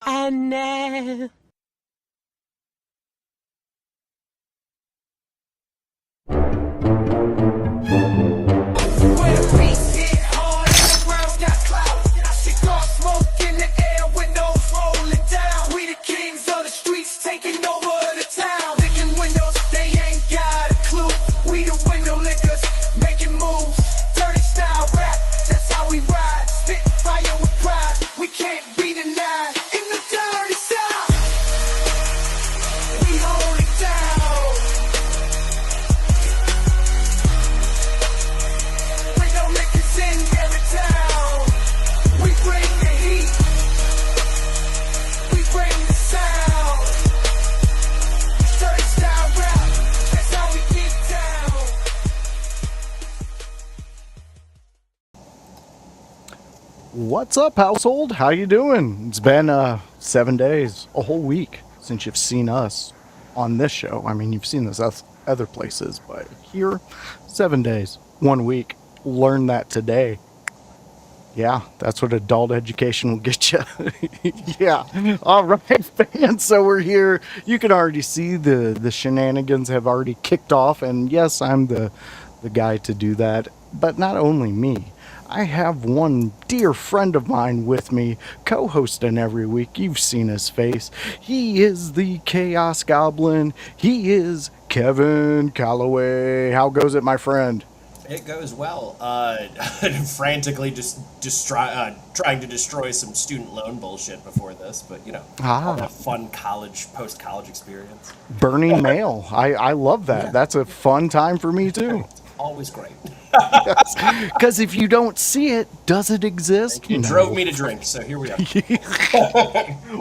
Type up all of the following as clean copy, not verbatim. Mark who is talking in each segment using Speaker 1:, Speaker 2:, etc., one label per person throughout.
Speaker 1: And now.
Speaker 2: What's up, household? How you doing? It's been 7 days, a whole week since you've seen us on this show. I mean, you've seen us other places, but here, 7 days, 1 week. Learn that today. Yeah, that's what adult education will get you. Yeah. All right, fans. So we're here. You can already see the shenanigans have already kicked off, and yes, I'm the guy to do that. But not only me. I have one dear friend of mine with me, co-hosting every week. You've seen his face. He is the Chaos Goblin. He is Kevin Kalloway. How goes it, my friend?
Speaker 3: It goes well. Frantically just trying to destroy some student loan bullshit before this, but all that fun post-college experience.
Speaker 2: Burning mail. I love that. Yeah. That's a fun time for me too.
Speaker 3: Always great.
Speaker 2: Because if you don't see it, does it exist?
Speaker 3: You drove me to drink, so here we are.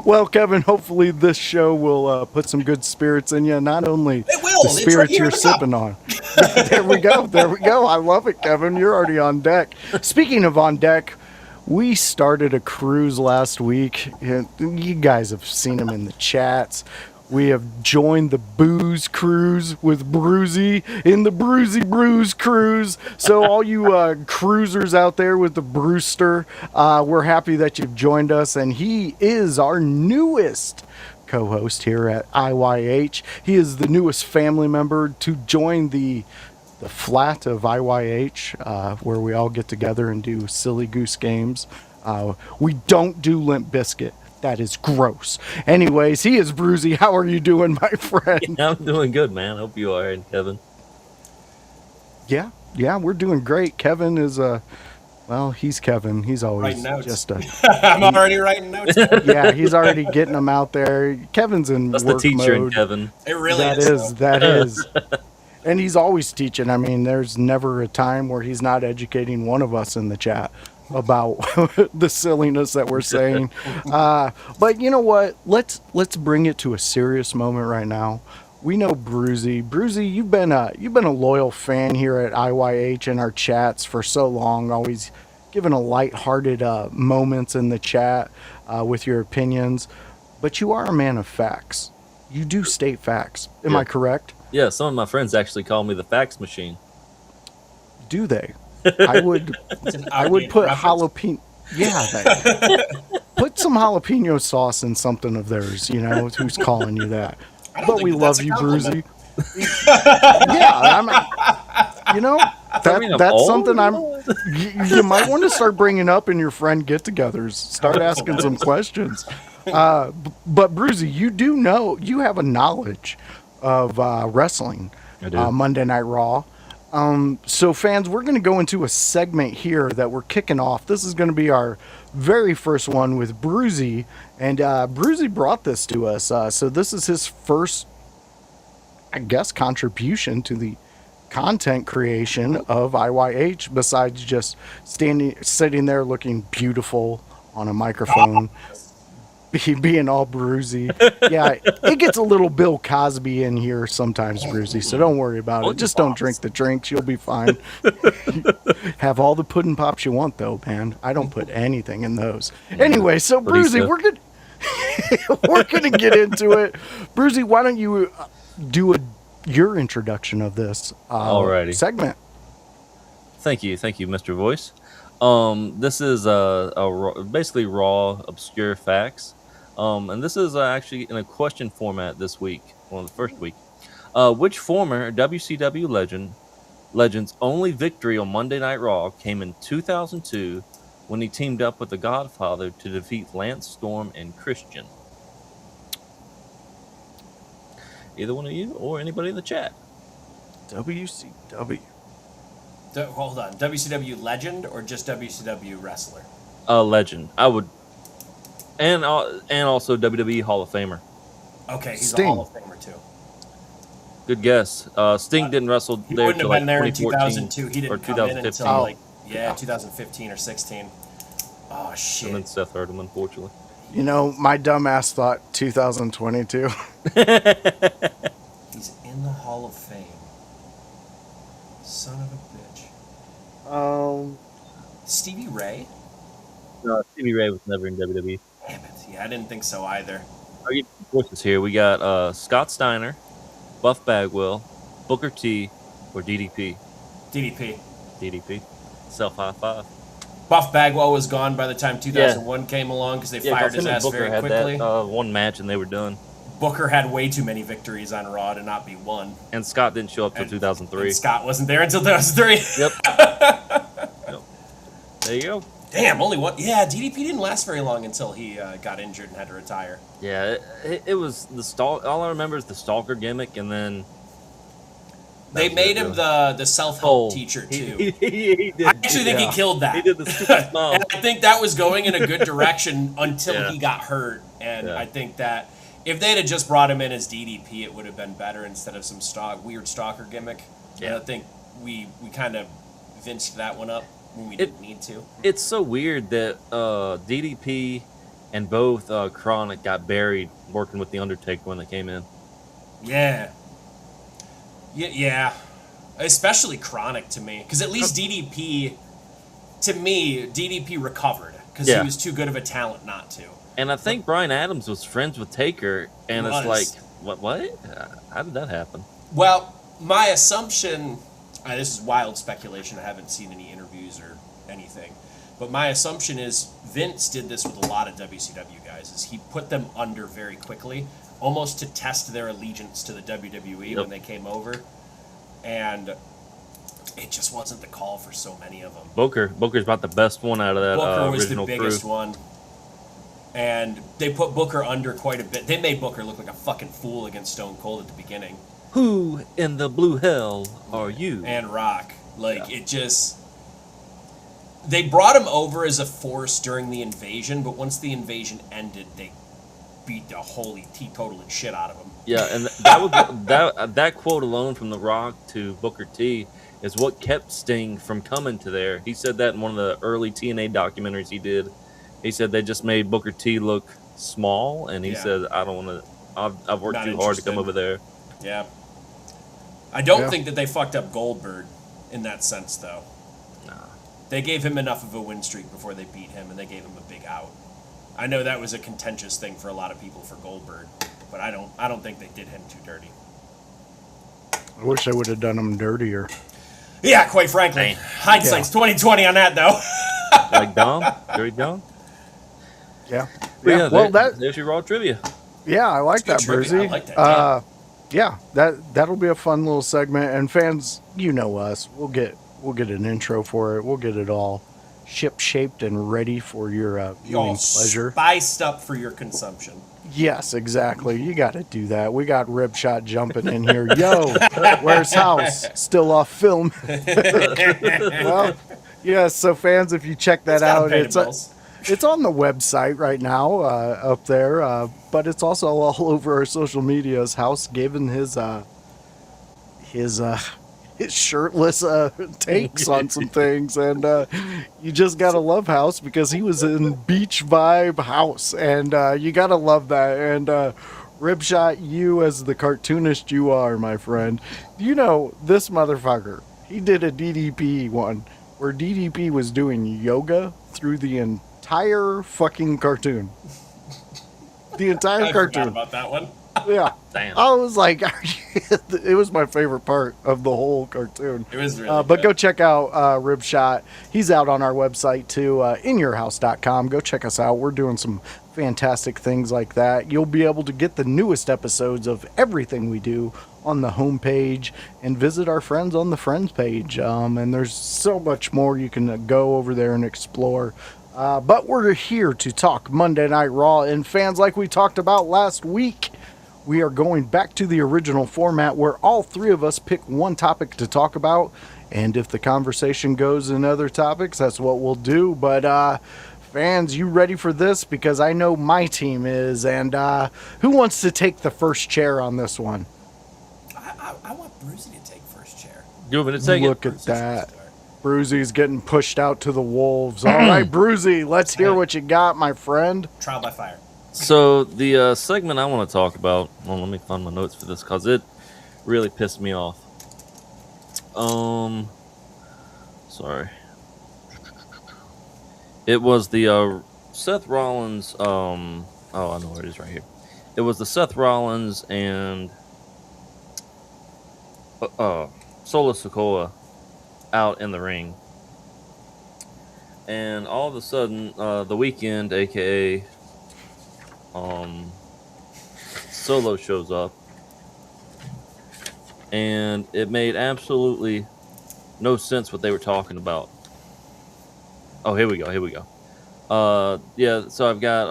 Speaker 2: Well, Kevin, hopefully this show will put some good spirits in you. Not only
Speaker 3: the
Speaker 2: spirits
Speaker 3: right
Speaker 2: you're sipping on. There we go. There we go. I love it, Kevin. You're already on deck. Speaking of on deck, we started a cruise last week. You guys have seen them in the chats. We have joined the Booze Cruise with Bruzy in the Bruzy Brews Cruise. So all you cruisers out there with the Brewster, we're happy that you've joined us. And he is our newest co-host here at IYH. He is the newest family member to join the flat of IYH, where we all get together and do silly goose games. We don't do Limp Bizkit. That is gross. Anyways, he is Bruzy. How are you doing, my friend?
Speaker 4: Yeah, I'm doing good, man. Hope you are, and Kevin.
Speaker 2: Yeah, we're doing great. Kevin is he's Kevin. He's always just
Speaker 3: I'm already writing notes.
Speaker 2: Yeah, he's already getting them out there. Kevin's in
Speaker 4: That's
Speaker 2: work
Speaker 4: the teacher
Speaker 2: mode.
Speaker 4: in Kevin.
Speaker 3: It really
Speaker 2: is. That is. And he's always teaching. I mean, there's never a time where he's not educating one of us in the chat about the silliness that we're saying. But you know what? Let's bring it to a serious moment right now. We know Bruzy. Bruzy, you've been a loyal fan here at IYH in our chats for so long, always giving a lighthearted moments in the chat with your opinions. But you are a man of facts. You do state facts. Am I correct?
Speaker 4: Yeah, some of my friends actually call me the fax machine.
Speaker 2: Do they? I would put jalapeno. Yeah, put some jalapeno sauce in something of theirs. You know, who's calling you that? But we love you, Bruzy. Yeah, that's something you might want to start bringing up in your friend get-togethers. Start asking some questions. But Bruzy, you do know, you have a knowledge of wrestling.
Speaker 4: I do.
Speaker 2: Monday Night Raw. So fans, we're going to go into a segment here that we're kicking off. This is going to be our very first one with Bruzy, and Bruzy brought this to us. So this is his first, I guess, contribution to the content creation of IYH, besides just sitting there looking beautiful on a microphone. Being all Bruzy. Yeah, it gets a little Bill Cosby in here sometimes, Bruzy, so don't worry about it. Just don't drink the drinks. You'll be fine. Have all the pudding pops you want, though, man. I don't put anything in those. Anyway, so Bruzy, we're gonna get into it. Bruzy, why don't you do your introduction of this segment?
Speaker 4: Thank you, Mr. Voice. This is basically raw, obscure facts. And this is actually in a question format this week, well, the first week. Which former WCW legend's only victory on Monday Night Raw came in 2002 when he teamed up with the Godfather to defeat Lance Storm and Christian? Either one of you or anybody in the chat.
Speaker 2: WCW.
Speaker 3: Hold on. WCW legend or just WCW wrestler?
Speaker 4: Legend. I would, and also WWE Hall of Famer.
Speaker 3: Okay, he's
Speaker 2: Sting.
Speaker 3: a Hall of Famer too.
Speaker 4: Good guess. Sting didn't wrestle
Speaker 3: He
Speaker 4: there
Speaker 3: wouldn't
Speaker 4: till
Speaker 3: have been
Speaker 4: like
Speaker 3: there in
Speaker 4: 2014
Speaker 3: 2002. He
Speaker 4: or
Speaker 3: didn't come in
Speaker 4: 2015.
Speaker 3: until 2015 or 16. Oh
Speaker 4: And
Speaker 3: shit.
Speaker 4: then Seth hurt him, unfortunately.
Speaker 2: You know, my dumbass thought 2022.
Speaker 3: He's in the Hall of Fame. Son of a bitch. Stevie Ray?
Speaker 4: No, Stevie Ray was never in WWE.
Speaker 3: Damn it. Yeah, I didn't think so either.
Speaker 4: I'll give you choices here. We got Scott Steiner, Buff Bagwell, Booker T, or DDP.
Speaker 3: DDP.
Speaker 4: DDP. Self high five.
Speaker 3: Buff Bagwell was gone by the time 2001 came along because they fired his ass very quickly.
Speaker 4: That, one match and they were done.
Speaker 3: Booker had way too many victories on Raw to not be one.
Speaker 4: And Scott didn't show up till 2003.
Speaker 3: And Scott wasn't there until 2003.
Speaker 4: Yep. Yep. There you go.
Speaker 3: Damn, only one. Yeah, DDP didn't last very long until he got injured and had to retire.
Speaker 4: Yeah, it was the stalk. All I remember is the stalker gimmick, and then
Speaker 3: they made him the self-help teacher too.
Speaker 4: He did.
Speaker 3: I actually think he killed that.
Speaker 4: He did the stupid smile.
Speaker 3: And I think that was going in a good direction until he got hurt. And I think that if they'd have just brought him in as DDP, it would have been better instead of some weird stalker gimmick. Yeah. And I think we kind of vinced that one up when we didn't need to.
Speaker 4: It's so weird that DDP and both Chronic got buried working with the Undertaker when they came in.
Speaker 3: Yeah. Yeah. Especially Chronic to me, because at least DDP recovered because he was too good of a talent not to.
Speaker 4: And I think Bryan Adams was friends with Taker, and it's like, what? How did that happen?
Speaker 3: Well, my assumption, this is wild speculation, I haven't seen any interviews or anything, but my assumption is Vince did this with a lot of WCW guys, is he put them under very quickly, almost to test their allegiance to the WWE when they came over, and it just wasn't the call for so many of them.
Speaker 4: Booker's about the best one out of that
Speaker 3: Booker was
Speaker 4: original
Speaker 3: the biggest
Speaker 4: crew.
Speaker 3: one. And they put Booker under quite a bit. They made Booker look like a fucking fool against Stone Cold at the beginning.
Speaker 4: Who in the blue hell are you?
Speaker 3: And Rock. It just... They brought him over as a force during the invasion, but once the invasion ended, they beat the holy teetotaling shit out of him.
Speaker 4: Yeah, and that quote alone from The Rock to Booker T is what kept Sting from coming to there. He said that in one of the early TNA documentaries he did. He said they just made Booker T look small, and he said, I don't want to... I've worked too hard to come over there.
Speaker 3: Yeah. I don't think that they fucked up Goldberg in that sense, though.
Speaker 4: Nah.
Speaker 3: They gave him enough of a win streak before they beat him, and they gave him a big out. I know that was a contentious thing for a lot of people for Goldberg, but I don't think they did him too dirty.
Speaker 2: I wish they would have done him dirtier.
Speaker 3: Yeah, quite frankly. Hindsight's 20/20 on that, though.
Speaker 4: Like Dom? Dirty Dom?
Speaker 2: Yeah.
Speaker 4: Yeah,
Speaker 2: well,
Speaker 4: there's your Raw trivia.
Speaker 2: Yeah, I like that, Bruzy.
Speaker 3: I like that.
Speaker 2: Yeah, that'll be a fun little segment. And fans, you know us. We'll get an intro for it. We'll get it all ship-shaped and ready for your viewing pleasure.
Speaker 3: Spiced up for your consumption.
Speaker 2: Yes, exactly. You got to do that. We got Ribshot jumping in here. Yo, where's House? Still off film. Well, yeah, so fans, if you check that out, it's on the website right now up there, but it's also all over our social medias. House giving his shirtless takes on some things, and you just gotta love House because he was in Beach Vibe House, and you gotta love that. And Ribshot, you as the cartoonist you are, my friend, you know this motherfucker. He did a DDP one where DDP was doing yoga through the entire fucking cartoon. The entire cartoon.
Speaker 3: I forgot about that one.
Speaker 2: Yeah.
Speaker 4: Damn.
Speaker 2: I was like, it was my favorite part of the whole cartoon.
Speaker 3: It was really
Speaker 2: But
Speaker 3: good.
Speaker 2: go check out Ribshot. He's out on our website too, inyourhouse.com. Go check us out. We're doing some fantastic things like that. You'll be able to get the newest episodes of everything we do on the homepage and visit our friends on the friends page. And there's so much more you can go over there and explore. But we're here to talk Monday Night Raw, and fans, like we talked about last week, we are going back to the original format where all three of us pick one topic to talk about, and if the conversation goes in other topics, that's what we'll do. But fans, you ready for this? Because I know my team is, and who wants to take the first chair on this one?
Speaker 3: I want Brucey to take first chair.
Speaker 4: You want me to take
Speaker 2: Look
Speaker 4: it?
Speaker 2: at that. Brucey's getting pushed out to the wolves. All right, Brucey, let's hear what you got, my friend.
Speaker 3: Trial by fire.
Speaker 4: So the segment I want to talk about. Well, let me find my notes for this because it really pissed me off. Sorry. It was the Seth Rollins. Oh, I know where it is right here. It was the Seth Rollins and Solo Sikoa out in the ring, and all of a sudden, the Weekend, aka Solo, shows up, and it made absolutely no sense what they were talking about. Oh, here we go. Yeah, so I've got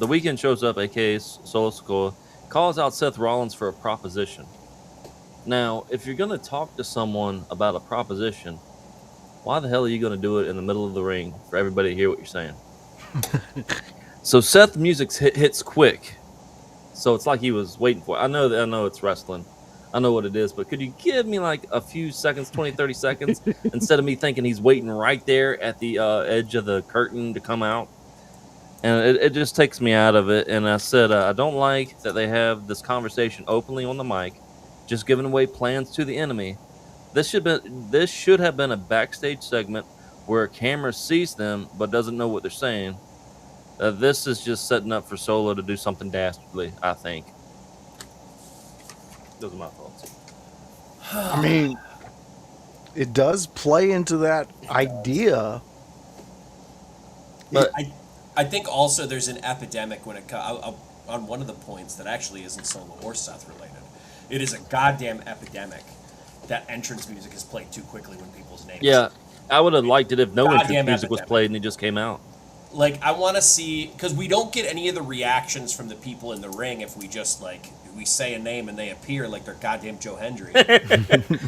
Speaker 4: the Weekend shows up, aka Solo Sikoa, calls out Seth Rollins for a proposition. Now, if you're going to talk to someone about a proposition, why the hell are you going to do it in the middle of the ring for everybody to hear what you're saying? So Seth's music hits quick. So it's like he was waiting for it. I know it's wrestling. I know what it is, but could you give me like a few seconds, 20, 30 seconds, instead of me thinking he's waiting right there at the edge of the curtain to come out? And it just takes me out of it. And I said, I don't like that they have this conversation openly on the mic, just giving away plans to the enemy. This should have been a backstage segment where a camera sees them but doesn't know what they're saying. This is just setting up for Solo to do something dastardly, I think. Those are my thoughts.
Speaker 2: I mean, it does play into that idea.
Speaker 4: But
Speaker 3: I think also there's an epidemic when it comes on one of the points that actually isn't Solo or Seth related. It is a goddamn epidemic that entrance music is played too quickly when people's names.
Speaker 4: yeah, I would have liked it if no
Speaker 3: Goddamn
Speaker 4: entrance music was
Speaker 3: epidemic.
Speaker 4: played and it just came out.
Speaker 3: Like, I want to see, because we don't get any of the reactions from the people in the ring if we just, like, we say a name and they appear like they're goddamn Joe Henry.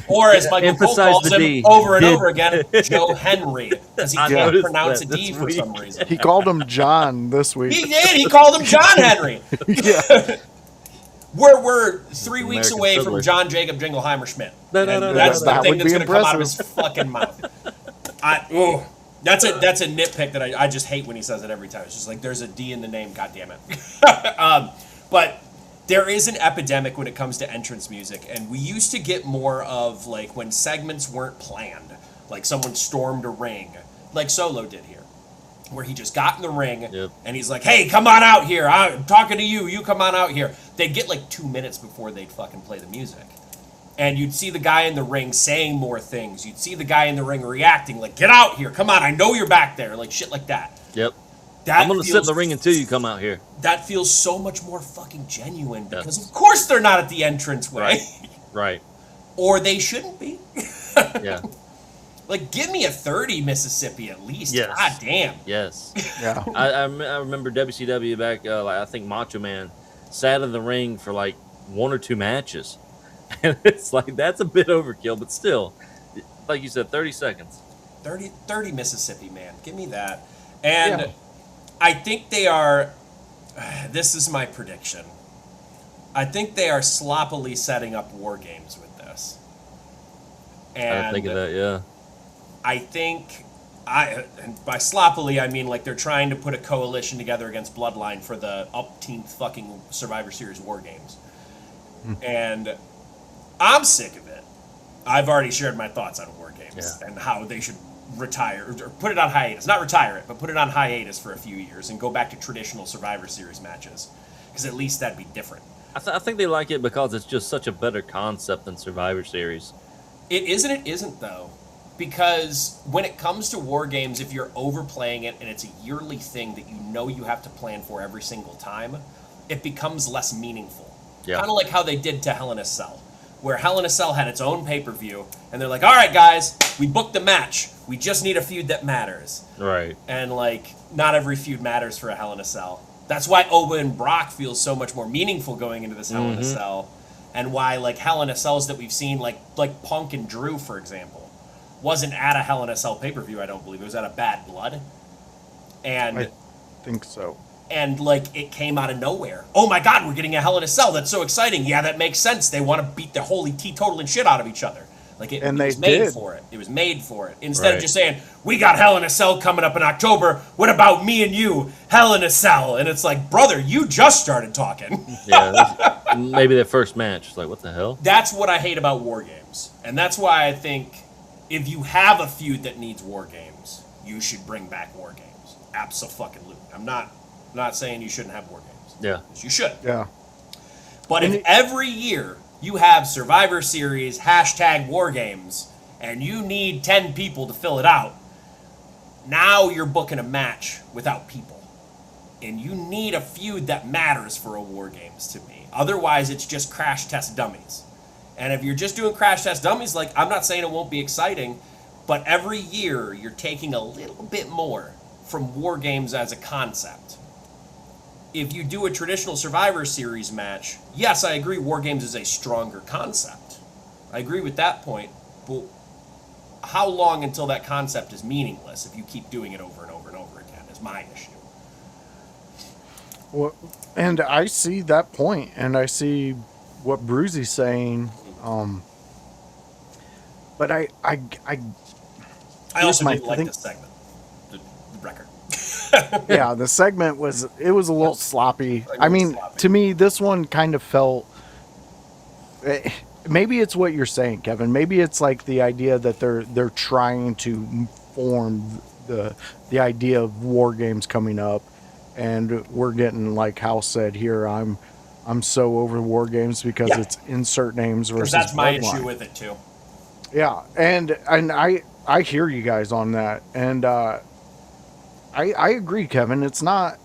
Speaker 3: Or as Michael Cole
Speaker 4: Emphasize
Speaker 3: calls
Speaker 4: the
Speaker 3: him
Speaker 4: D.
Speaker 3: over and
Speaker 4: Did.
Speaker 3: over again, Joe Henry. Because he
Speaker 4: I
Speaker 3: can't
Speaker 4: noticed
Speaker 3: pronounce
Speaker 4: that
Speaker 3: a D
Speaker 4: this
Speaker 3: for
Speaker 4: week.
Speaker 3: some reason.
Speaker 2: He called him John this week.
Speaker 3: He did. He called him John Henry.
Speaker 2: Yeah.
Speaker 3: We're 3 weeks
Speaker 4: American
Speaker 3: away
Speaker 4: Fiddler.
Speaker 3: from John Jacob Jingleheimer Schmidt.
Speaker 4: No,
Speaker 3: And
Speaker 4: no, no,
Speaker 3: that's
Speaker 2: no,
Speaker 3: the
Speaker 2: that
Speaker 3: thing
Speaker 2: would
Speaker 3: that's
Speaker 2: be
Speaker 3: going to come out of his
Speaker 2: impressive.
Speaker 3: fucking mouth. That's a nitpick that I just hate when he says it every time. It's just like there's a D in the name, God damn it. But there is an epidemic when it comes to entrance music, and we used to get more of like when segments weren't planned, like someone stormed a ring, like Solo did here, where he just got in the ring
Speaker 4: Yep.
Speaker 3: and he's like, "Hey, come on out here! I'm talking to you. You come on out here." They'd get like 2 minutes before they'd fucking play the music. And you'd see the guy in the ring saying more things. You'd see the guy in the ring reacting, like, "Get out here! Come on! I know you're back there!" Like shit like that.
Speaker 4: Yep.
Speaker 3: That
Speaker 4: I'm going to sit in the ring until you come out here.
Speaker 3: That feels so much more fucking genuine because
Speaker 4: Yes.
Speaker 3: of course they're not at the entranceway,
Speaker 4: Right. Right.
Speaker 3: or they shouldn't be.
Speaker 4: Yeah.
Speaker 3: Like, give me a 30 Mississippi at least.
Speaker 4: Yes.
Speaker 3: God damn.
Speaker 4: Yes.
Speaker 2: Yeah.
Speaker 4: I remember WCW back, like, I think Macho Man sat in the ring for like 1 or 2 matches. And it's like, that's a bit overkill, but still, like you said, 30 seconds.
Speaker 3: 30 Mississippi, man. Give me that. And
Speaker 2: Yeah.
Speaker 3: I think they are, this is my prediction. I think they are sloppily setting up war games with this.
Speaker 4: I didn't think of that, yeah.
Speaker 3: I think, and by sloppily, I mean like they're trying to put a coalition together against Bloodline for the upteenth fucking Survivor Series War Games. And I'm sick of it. I've already shared my thoughts on War Games and how they should retire, or put it on hiatus. Not retire it, but put it on hiatus for a few years and go back to traditional Survivor Series matches. because at least that'd be different.
Speaker 4: I think they like it because it's just such a better concept than Survivor Series.
Speaker 3: It isn't though, because when it comes to war games, if you're overplaying it and it's a yearly thing that you know you have to plan for every single time, it becomes less meaningful.
Speaker 4: Yeah.
Speaker 3: Kind of like how they did to Hell in a Cell, where Hell in a Cell had its own pay-per-view, and they're like, all right, guys, we booked the match. We just need a feud that matters.
Speaker 4: Right.
Speaker 3: And, like, not every feud matters for a Hell in a Cell. That's why Oba and Brock feels so much more meaningful going into this Hell in a Cell, and why, like, Hell in a Cells that we've seen, like Punk and Drew, for example, wasn't at a Hell in a Cell pay-per-view, I don't believe. It was at a Bad Blood. And
Speaker 2: I think so.
Speaker 3: And, like, it came out of nowhere. Oh, my God, we're getting a Hell in a Cell. That's so exciting. Yeah, that makes sense. They want to beat the holy teetotaling shit out of each other. Like, it was made for it. It was made for it. Instead of just saying, we got Hell in a Cell coming up in October. What about me and you? Hell in a Cell. And it's like, brother, you just started talking.
Speaker 4: Yeah, maybe their first match. It's like, what the hell?
Speaker 3: That's what I hate about war games. And that's why I think if you have a feud that needs war games, you should bring back war games. Abso-fucking-lutely. I'm not saying you shouldn't have war games.
Speaker 4: Yeah.
Speaker 3: You should.
Speaker 2: Yeah.
Speaker 3: But if every year you have Survivor Series #war games and you need 10 people to fill it out, now you're booking a match without people. And you need a feud that matters for a war games to me. Otherwise, it's just crash test dummies. And if you're just doing crash test dummies, like, I'm not saying it won't be exciting, but every year you're taking a little bit more from war games as a concept. If you do a traditional Survivor Series match, yes, I agree War Games is a stronger concept. I agree with that point, but how long until that concept is meaningless if you keep doing it over and over and over again is my issue.
Speaker 2: Well, and I see that point, and I see what Bruzy's saying, but I
Speaker 3: also
Speaker 2: my
Speaker 3: didn't like
Speaker 2: thing-
Speaker 3: this segment, the record.
Speaker 2: yeah, the segment was a little sloppy. I mean,
Speaker 3: sloppy.
Speaker 2: to me, this one kind of felt. Maybe it's what you're saying, Kevin. Maybe it's like the idea that they're trying to form the idea of war games coming up, and we're getting, like Hal said here. I'm so over war games because it's insert names versus.
Speaker 3: Because that's my
Speaker 2: bloodline.
Speaker 3: issue with it too.
Speaker 2: Yeah, and I hear you guys on that, and I agree, Kevin. It's not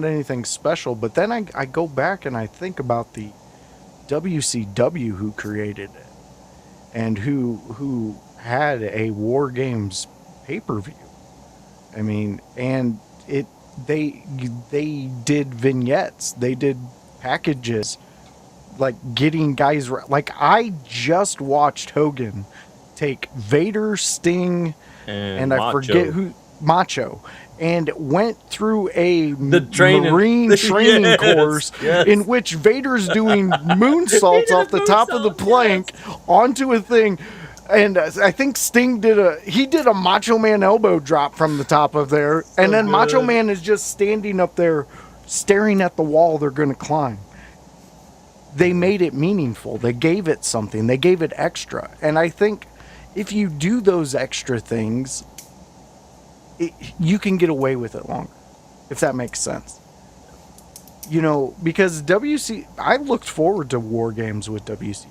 Speaker 2: anything special, but then I go back and I think about the WCW who created it and who had a War Games pay-per-view. I mean, and they did vignettes, they did packages, like getting guys like I just watched Hogan take Vader, Sting, and I forget who Macho, and went through a Marine training course in which Vader's doing moonsaults off the top of the plank onto a thing. And I think Sting did a Macho Man elbow drop from the top of there. And then Macho Man is just standing up there staring at the wall they're going to climb. They made it meaningful. They gave it something. They gave it extra. And I think if you do those extra things, you can get away with it longer, if that makes sense. You know, because I looked forward to War Games with WCW.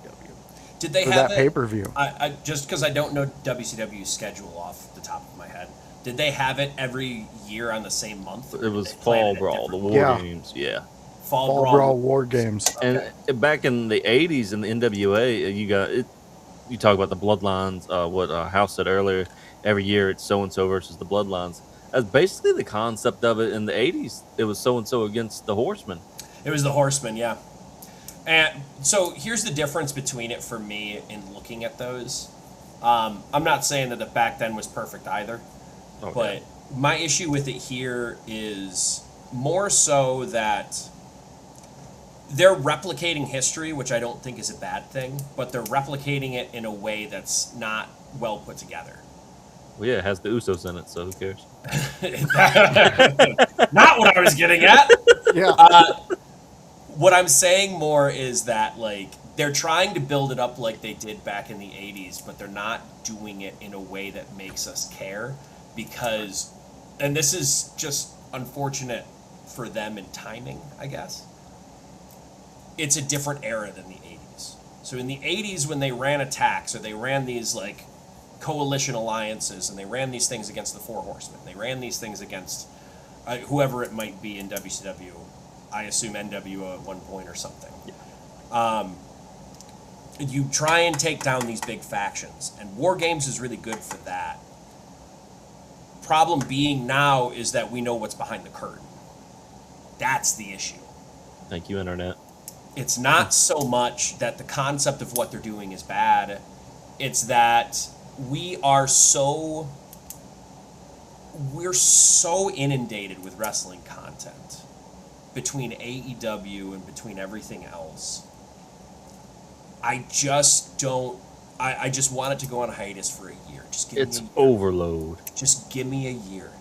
Speaker 3: Did they
Speaker 2: for
Speaker 3: have
Speaker 2: that
Speaker 3: it?
Speaker 2: pay-per-view?
Speaker 3: I just because I don't know WCW's schedule off the top of my head. Did they have it every year on the same month?
Speaker 4: It was Fall Brawl, the War Games, yeah.
Speaker 3: Fall
Speaker 2: Brawl War Games.
Speaker 3: Okay.
Speaker 4: And back in the 80s in the NWA, you talk about the Bloodlines, what House said earlier, every year it's so-and-so versus the Bloodlines. That's basically the concept of it in the 80s. It was so-and-so against the Horsemen.
Speaker 3: It was the Horsemen, yeah. And so here's the difference between it for me in looking at those. I'm not saying that the back then was perfect either, but my issue with it here is more so that they're replicating history, which I don't think is a bad thing, but they're replicating it in a way that's not well put together.
Speaker 4: Well, yeah, it has the Usos in it, so who cares?
Speaker 3: Not what I was getting at.
Speaker 2: Yeah.
Speaker 3: What I'm saying more is that, like, they're trying to build it up like they did back in the 80s, but they're not doing it in a way that makes us care because, and this is just unfortunate for them in timing, I guess, it's a different era than the 80s. So in the 80s, when they ran attacks or they ran these like coalition alliances and they ran these things against the Four Horsemen, they ran these things against whoever it might be in WCW. I assume NWO at one point or something. Yeah. You try and take down these big factions, and War Games is really good for that. Problem being now is that we know what's behind the curtain. That's the issue.
Speaker 4: Thank you, Internet.
Speaker 3: It's not so much that the concept of what they're doing is bad. It's that we're so inundated with wrestling content between AEW and between everything else. I just want it to go on hiatus for a year.
Speaker 4: It's overload.
Speaker 3: Just give me a year.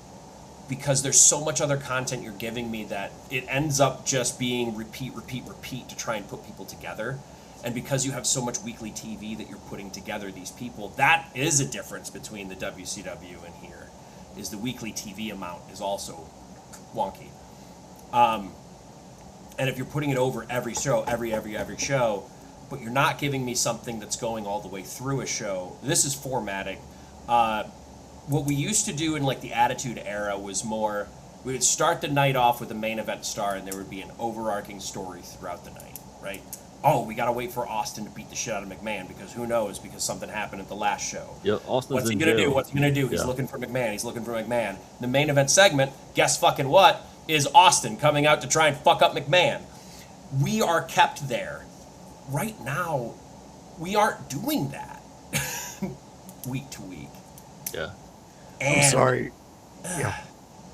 Speaker 3: Because there's so much other content you're giving me that it ends up just being repeat to try and put people together. And because you have so much weekly TV that you're putting together these people, that is a difference between the WCW and here, is the weekly TV amount is also wonky. And if you're putting it over every show, every show, but you're not giving me something that's going all the way through a show, this is formatting. What we used to do in like the Attitude Era was more, we would start the night off with a main event star and there would be an overarching story throughout the night, right? Oh, we got to wait for Austin to beat the shit out of McMahon because who knows, because something happened at the last show.
Speaker 4: Yeah, Austin's
Speaker 3: What's he
Speaker 4: in
Speaker 3: going to
Speaker 4: jail.
Speaker 3: do? What's he going to do? He's looking for McMahon. The main event segment, guess fucking what, is Austin coming out to try and fuck up McMahon. We are kept there. Right now, we aren't doing that week to week.
Speaker 4: Yeah.
Speaker 3: And,
Speaker 2: I'm sorry. Yeah.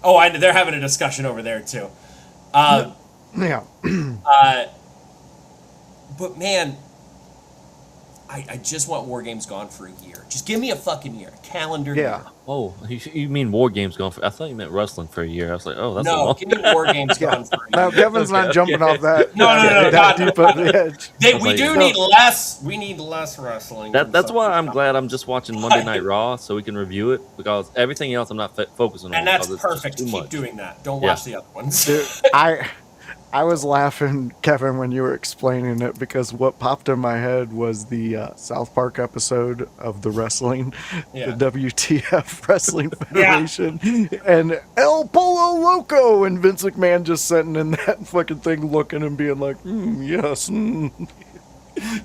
Speaker 3: Oh, I know they're having a discussion over there too.
Speaker 2: Yeah.
Speaker 3: But man, I just want War Games gone for a year. Just give me a fucking year, calendar year.
Speaker 2: Yeah.
Speaker 4: Oh, you mean War Games going for? I thought you meant wrestling for a year. I was like, oh, that's a
Speaker 3: No,
Speaker 4: long.
Speaker 3: give me War Games gone for a year.
Speaker 2: No, Kevin's not jumping off that.
Speaker 3: No,
Speaker 2: that
Speaker 3: God,
Speaker 2: deep of the edge.
Speaker 3: We do need less. We need less wrestling.
Speaker 4: That's why I'm glad I'm just watching Monday Night Raw so we can review it, because everything else I'm not focusing on.
Speaker 3: And that's
Speaker 4: because it's
Speaker 3: perfect.
Speaker 4: too
Speaker 3: Keep
Speaker 4: much.
Speaker 3: doing that. Don't watch the other ones.
Speaker 2: Dude, I was laughing, Kevin, when you were explaining it, because what popped in my head was the South Park episode of the wrestling,
Speaker 3: Yeah.
Speaker 2: the WTF Wrestling Federation, and El Polo Loco, and Vince McMahon just sitting in that fucking thing looking and being like, yes.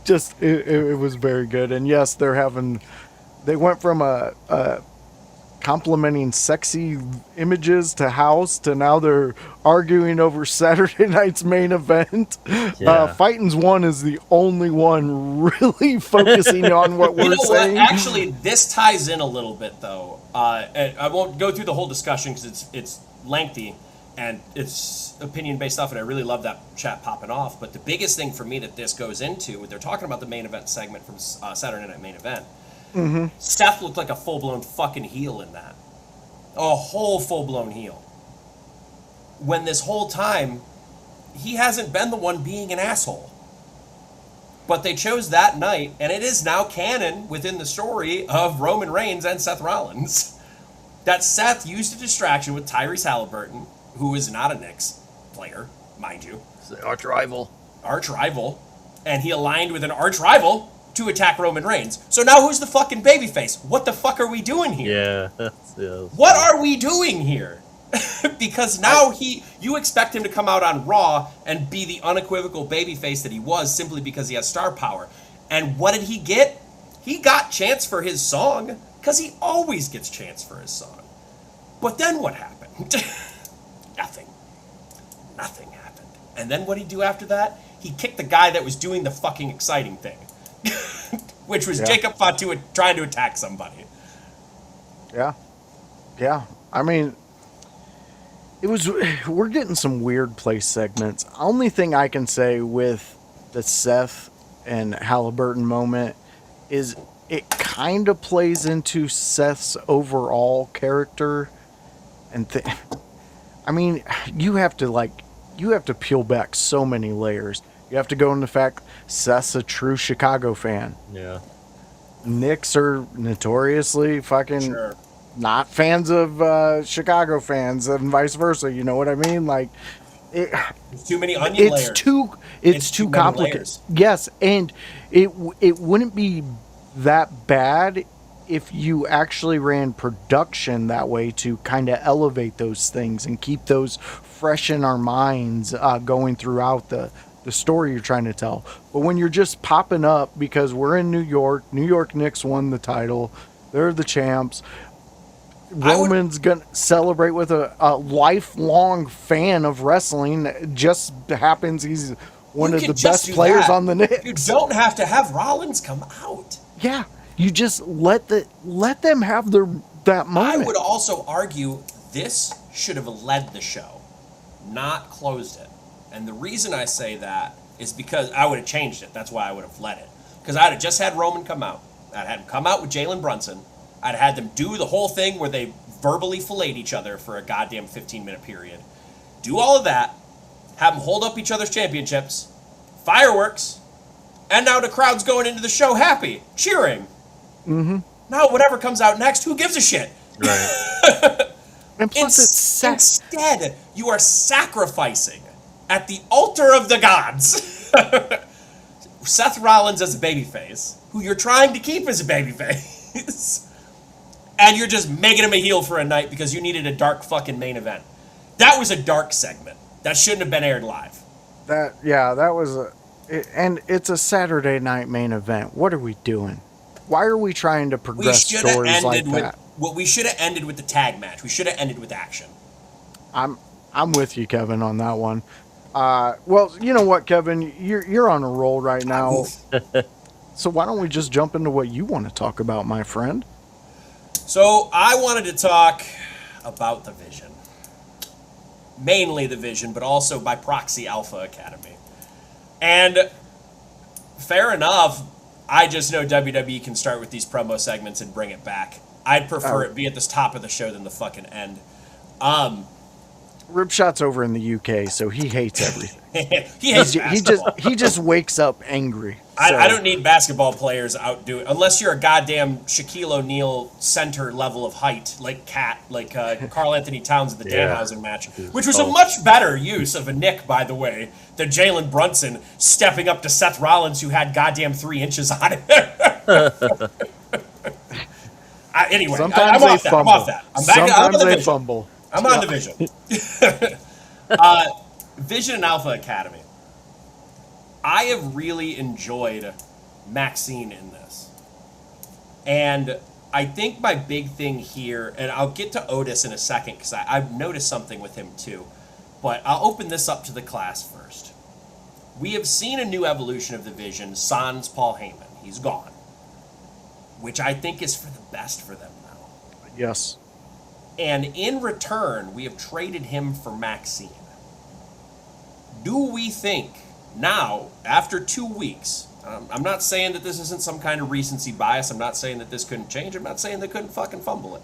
Speaker 2: Just, it was very good. And yes, they went from a complimenting sexy images to house to now they're arguing over Saturday night's main event.
Speaker 4: Yeah.
Speaker 2: Fighting's one is the only one really focusing on what we're saying.
Speaker 3: What? Actually, this ties in a little bit though. And I won't go through the whole discussion because it's lengthy and it's opinion based stuff, and I really love that chat popping off. But the biggest thing for me that this goes into, they're talking about the main event segment from Saturday Night Main Event. Mm-hmm. Seth looked like a full-blown fucking heel in that. A whole full-blown heel. When this whole time, he hasn't been the one being an asshole. But they chose that night, and it is now canon within the story of Roman Reigns and Seth Rollins, that Seth used a distraction with Tyrese Halliburton, who is not a Knicks player, mind you.
Speaker 4: It's the arch rival.
Speaker 3: Arch rival. And he aligned with an arch rival to attack Roman Reigns. So now who's the fucking babyface? What the fuck are we doing here?
Speaker 4: Yeah.
Speaker 3: What are we doing here? Because now you expect him to come out on Raw and be the unequivocal babyface that he was simply because he has star power. And what did he get? He got chance for his song, because he always gets chance for his song. But then what happened? Nothing happened. And then what did he do after that? He kicked the guy that was doing the fucking exciting thing. Which was Jacob Fatu trying to attack somebody.
Speaker 2: Yeah. I mean, we're getting some weird place segments. Only thing I can say with the Seth and Halliburton moment is it kind of plays into Seth's overall character. And I mean, you have to peel back so many layers. You have to go into the fact Seth's a true Chicago fan.
Speaker 4: Yeah.
Speaker 2: Knicks are notoriously fucking not fans of Chicago fans and vice versa. You know what I mean? Like, it,
Speaker 3: There's too many onion layers.
Speaker 2: It's too
Speaker 3: many
Speaker 2: complicated.
Speaker 3: layers.
Speaker 2: Yes, and it wouldn't be that bad if you actually ran production that way to kind of elevate those things and keep those fresh in our minds, going throughout the story you're trying to tell. But when you're just popping up because we're in New York Knicks won the title, they're the champs. Roman's gonna celebrate with a lifelong fan of wrestling. It just happens he's one of the best players on the Knicks.
Speaker 3: You don't have to have Rollins come out.
Speaker 2: Yeah, you just let them have that moment.
Speaker 3: I would also argue this should have led the show, not closed it. And the reason I say that is because I would have changed it. That's why I would have led it. Because I'd have just had Roman come out. I'd had him come out with Jalen Brunson. I'd had them do the whole thing where they verbally filleted each other for a goddamn 15-minute period. Do all of that. Have them hold up each other's championships. Fireworks. And now the crowd's going into the show happy, cheering.
Speaker 2: Mm-hmm.
Speaker 3: Now whatever comes out next, who gives a shit?
Speaker 2: Right. And plus
Speaker 3: instead, you are sacrificing at the altar of the gods Seth Rollins as a babyface, who you're trying to keep as a babyface. And you're just making him a heel for a night because you needed a dark fucking main event. That was a dark segment. That shouldn't have been aired live.
Speaker 2: That was and it's a Saturday night main event. What are we doing? Why are we trying to progress stories like that?
Speaker 3: We should have ended with the tag match. We should have ended with action.
Speaker 2: I'm with you, Kevin, on that one. Well, you know what, Kevin? You're on a roll right now. So why don't we just jump into what you want to talk about, my friend?
Speaker 3: So I wanted to talk about the Vision. Mainly the Vision, but also by proxy Alpha Academy. And fair enough, I just know WWE can start with these promo segments and bring it back. I'd prefer it be at the top of the show than the fucking end.
Speaker 2: Ripshot's over in the UK, so he hates everything.
Speaker 3: He hates basketball.
Speaker 2: He just wakes up angry.
Speaker 3: I don't need basketball players outdo it unless you're a goddamn Shaquille O'Neal center level of height, like Karl Anthony Towns in the Danhausen match, which was a much better use of a Nick, by the way, than Jalen Brunson stepping up to Seth Rollins, who had goddamn 3 inches on it. Anyway, I'm off that. I'm on the
Speaker 2: fumble.
Speaker 3: I'm on the Vision. Vision and Alpha Academy. I have really enjoyed Maxine in this. And I think my big thing here, and I'll get to Otis in a second because I've noticed something with him too, but I'll open this up to the class first. We have seen a new evolution of the Vision, sans Paul Heyman. He's gone. Which I think is for the best for them now.
Speaker 2: Yes.
Speaker 3: And in return, we have traded him for Maxine. Do we think now, after 2 weeks, I'm not saying that this isn't some kind of recency bias. I'm not saying that this couldn't change. I'm not saying they couldn't fucking fumble it.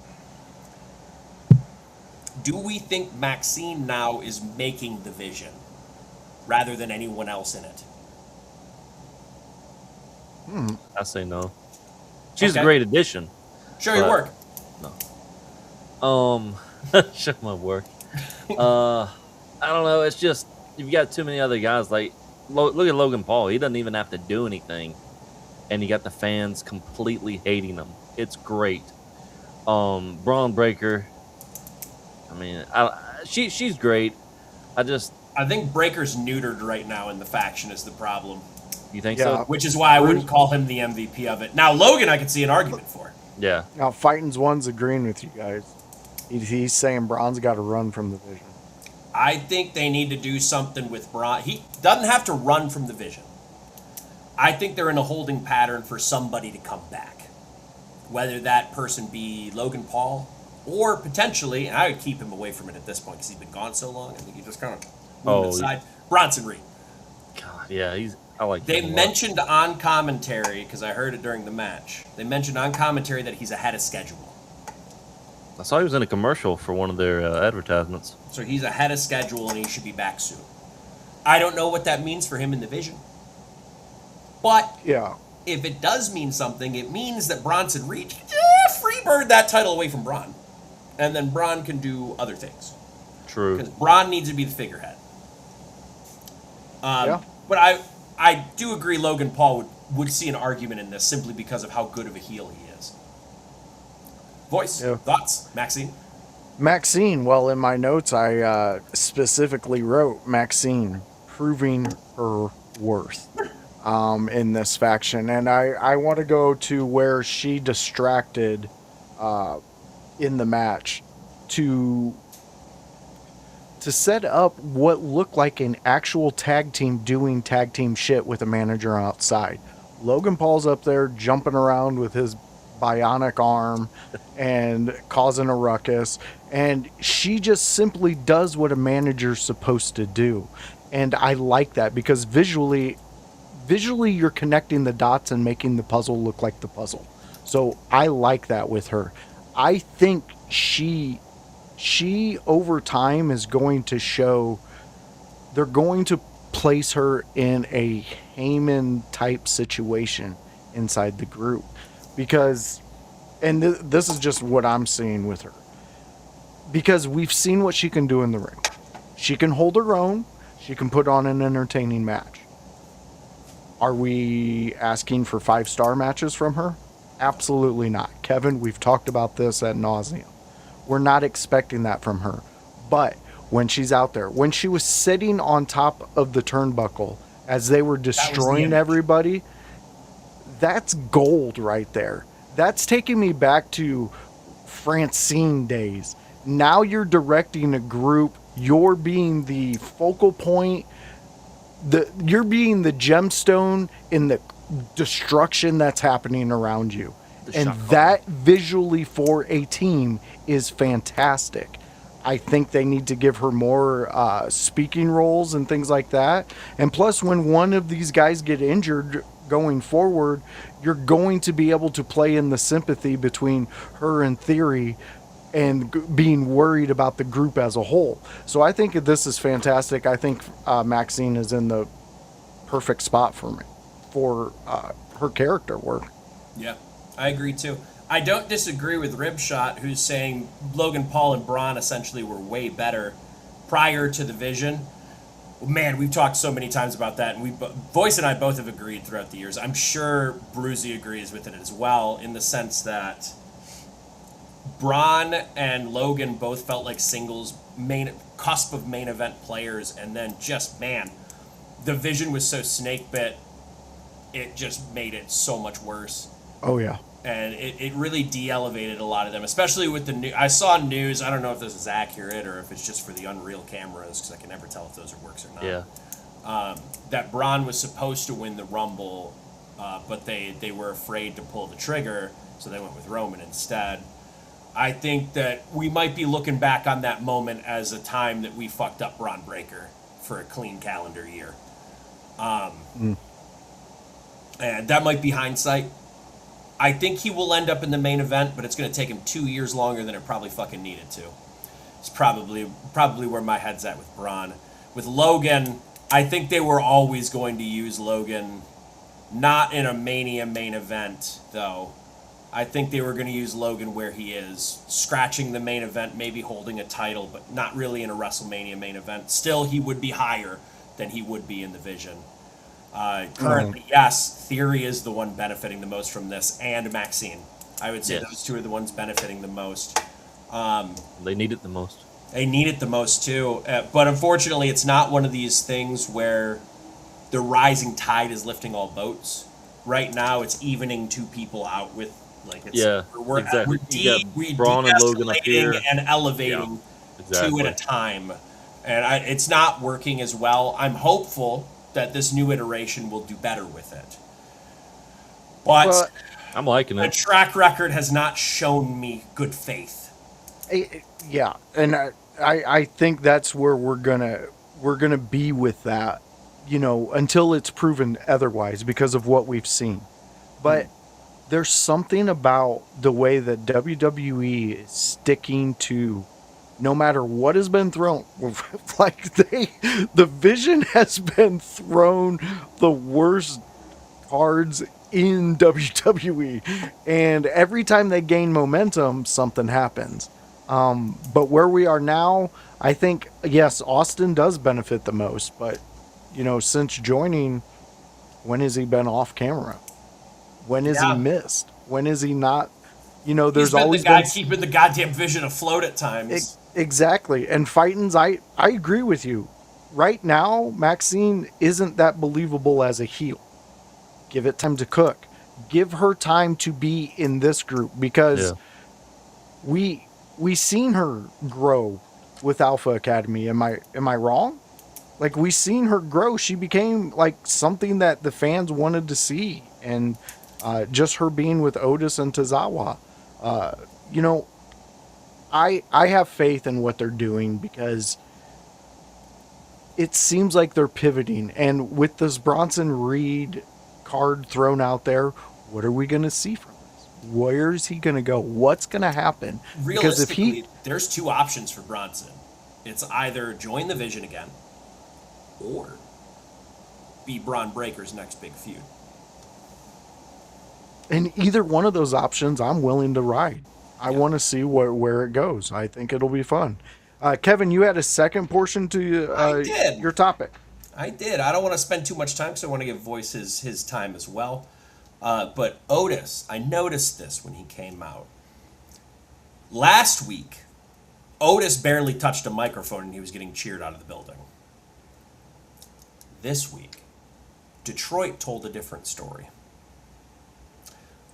Speaker 3: Do we think Maxine now is making the Vision rather than anyone else in it?
Speaker 4: I say no. She's a great addition.
Speaker 3: Show your work.
Speaker 4: No. Show my work. I don't know. It's just you've got too many other guys. Like, look at Logan Paul. He doesn't even have to do anything, and you got the fans completely hating him. It's great. Braun Breaker. I mean, she's great. I
Speaker 3: think Breaker's neutered right now in the faction is the problem.
Speaker 4: You think so?
Speaker 3: Which is why I wouldn't call him the MVP of it. Now, Logan, I could see an argument for.
Speaker 4: Yeah.
Speaker 2: Now, Fighting's one's agreeing with you guys. He's saying Braun's got to run from the Vision.
Speaker 3: I think they need to do something with Braun. He doesn't have to run from the Vision. I think they're in a holding pattern for somebody to come back. Whether that person be Logan Paul or potentially, and I would keep him away from it at this point because he's been gone so long. I think you just kind of move it aside. Bronson Reed.
Speaker 4: God, yeah, I like
Speaker 3: They
Speaker 4: him
Speaker 3: mentioned on commentary, because I heard it during the match, they mentioned on commentary that he's ahead of schedule.
Speaker 4: I saw he was in a commercial for one of their advertisements.
Speaker 3: So he's ahead of schedule and he should be back soon. I don't know what that means for him in the Vision. But if it does mean something, it means that Bronson Reed freebird that title away from Braun. And then Braun can do other things.
Speaker 4: True.
Speaker 3: Because Braun needs to be the figurehead.
Speaker 2: Yeah.
Speaker 3: But I do agree Logan Paul would see an argument in this simply because of how good of a heel he is. Voice,
Speaker 2: Yeah.
Speaker 3: thoughts, Maxine?
Speaker 2: Maxine, well, in my notes, I specifically wrote Maxine proving her worth in this faction. And I want to go to where she distracted in the match to set up what looked like an actual tag team doing tag team shit with a manager outside. Logan Paul's up there jumping around with his bionic arm and causing a ruckus, and she just simply does what a manager's supposed to do. And I like that because visually you're connecting the dots and making the puzzle look like the puzzle. So I like that with her. I think she over time is going to show, they're going to place her in a Heyman type situation inside the group because, and this is just what I'm seeing with her, because we've seen what she can do in the ring. She can hold her own. She can put on an entertaining match. Are we asking for 5-star matches from her? Absolutely not. Kevin, we've talked about this ad nauseum. We're not expecting that from her. But when she's out there, when she was sitting on top of the turnbuckle as they were destroying everybody, that's gold right there. That's taking me back to Francine days. Now you're directing a group. You're being the focal point. You're being the gemstone in the destruction that's happening around you. And that visually for a team is fantastic. I think they need to give her more speaking roles and things like that. And plus, when one of these guys get injured going forward, you're going to be able to play in the sympathy between her and Theory and being worried about the group as a whole. So I think this is fantastic. I think Maxine is in the perfect spot for me, for her character work.
Speaker 3: Yeah, I agree too. I don't disagree with Ribshot, who's saying Logan Paul and Braun essentially were way better prior to the Vision. Man, we've talked so many times about that, and Voice and I both have agreed throughout the years. I'm sure Bruzy agrees with it as well, in the sense that Braun and Logan both felt like singles cusp of main event players, and then just, man, the Vision was so snake bit, it just made it so much worse.
Speaker 2: Oh yeah.
Speaker 3: And it really de-elevated a lot of them, especially with the new. I saw news. I don't know if this is accurate or if it's just for the Unreal cameras, because I can never tell if those are works or not.
Speaker 4: Yeah.
Speaker 3: That Braun was supposed to win the Rumble, but they were afraid to pull the trigger, so they went with Roman instead. I think that we might be looking back on that moment as a time that we fucked up Braun Breaker for a clean calendar year. And that might be hindsight. I think he will end up in the main event, but it's going to take him 2 years longer than it probably fucking needed to. It's probably where my head's at with Braun. With Logan, I think they were always going to use Logan, not in a Mania main event, though. I think they were going to use Logan where he is, scratching the main event, maybe holding a title, but not really in a WrestleMania main event. Still, he would be higher than he would be in the Vision. Currently, yes, Theory is the one benefiting the most from this, and Maxine. I would say those two are the ones benefiting the most.
Speaker 4: They need it the most.
Speaker 3: They need it the most, too. But unfortunately, it's not one of these things where the rising tide is lifting all boats. Right now, it's evening two people out with, like, it's,
Speaker 4: exactly.
Speaker 3: We're
Speaker 4: Braun and Logan up here
Speaker 3: and elevating two at a time. And it's not working as well. I'm hopeful that this new iteration will do better with it. But
Speaker 4: I'm liking it.
Speaker 3: The track record has not shown me good faith.
Speaker 2: Yeah, and I think that's where we're gonna be with that, until it's proven otherwise because of what we've seen. But there's something about the way that WWE is sticking to, no matter what has been thrown, like the Vision has been thrown the worst cards in WWE, and every time they gain momentum, something happens. But where we are now, I think, yes, Austin does benefit the most, but since joining, when has he been off camera? When has he
Speaker 3: Yeah.
Speaker 2: missed? When is he not?
Speaker 3: He's
Speaker 2: There's
Speaker 3: been the
Speaker 2: always
Speaker 3: guy
Speaker 2: been
Speaker 3: keeping the goddamn Vision afloat at times.
Speaker 2: exactly. And Fightins, I agree with you. Right now, Maxine isn't that believable as a heel. Give it time to cook. Give her time to be in this group because
Speaker 4: Yeah.
Speaker 2: we seen her grow with Alpha Academy. Am I wrong? Like we seen her grow. She became like something that the fans wanted to see, and just her being with Otis and Tozawa. Uh, you know, I have faith in what they're doing because it seems like they're pivoting. And with this Bronson Reed card thrown out there, what are we going to see from this? Where is he going to go? What's going to happen? Because if
Speaker 3: Realistically, there's two options for Bronson. It's either join the Vision again, or be Braun Breaker's next big feud.
Speaker 2: in either one of those options, I'm willing to ride. I want to see where it goes. I think it'll be fun. Kevin, you had a second portion to
Speaker 3: I did.
Speaker 2: your topic.
Speaker 3: I did. I don't want to spend too much time because I want to give Voice his time as well. But Otis, I noticed this when he came out. Last week, Otis barely touched a microphone and he was getting cheered out of the building. This week, Detroit told a different story.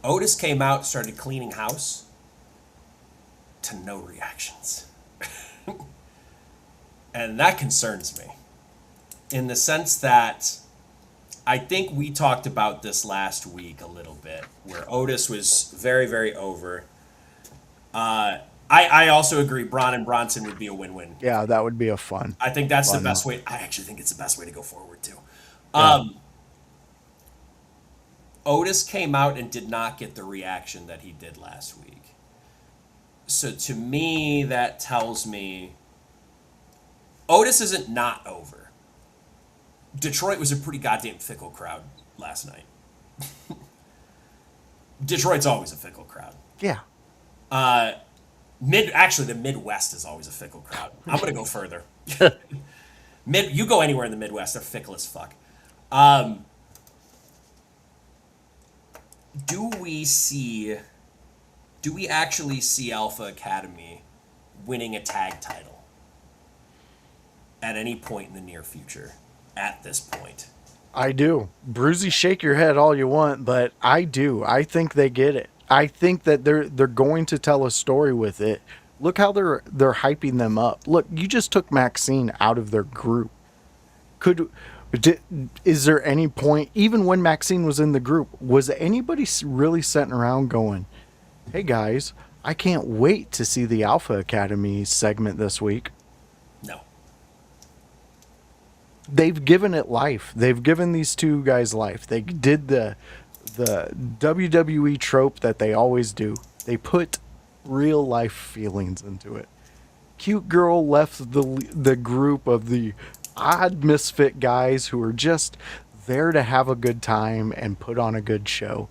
Speaker 3: Otis came out, started cleaning house, to no reactions. And that concerns me in the sense that I think we talked about this last week a little bit, where Otis was very, very over. I also agree Braun and Bronson would be a win-win.
Speaker 2: Yeah, that would be a fun.
Speaker 3: I think that's the
Speaker 2: Fun.
Speaker 3: best way. I actually think it's the best way to go forward, too.
Speaker 2: Yeah.
Speaker 3: Otis came out and did not get the reaction that he did last week. So to me, that tells me Otis isn't not over. Detroit was a pretty goddamn fickle crowd last night. Detroit's always a fickle crowd.
Speaker 2: Yeah.
Speaker 3: Actually, the Midwest is always a fickle crowd. I'm gonna go further. You go anywhere in the Midwest, they're fickle as fuck. Do we actually see Alpha Academy winning a tag title at any point in the near future? At this point,
Speaker 2: I do. Bruzy, shake your head all you want, but I do. I think they get it. I think that they're going to tell a story with it. Look how they're hyping them up. Look, you just took Maxine out of their group. Is there any point, even when Maxine was in the group, was anybody really sitting around going, "Hey guys, I can't wait to see the Alpha Academy segment this week"?
Speaker 3: no.
Speaker 2: They've given it life. They've given these two guys life. They did the WWE trope that they always do. They put real life feelings into it. Cute girl left the group of the odd misfit guys who are just there to have a good time and put on a good show.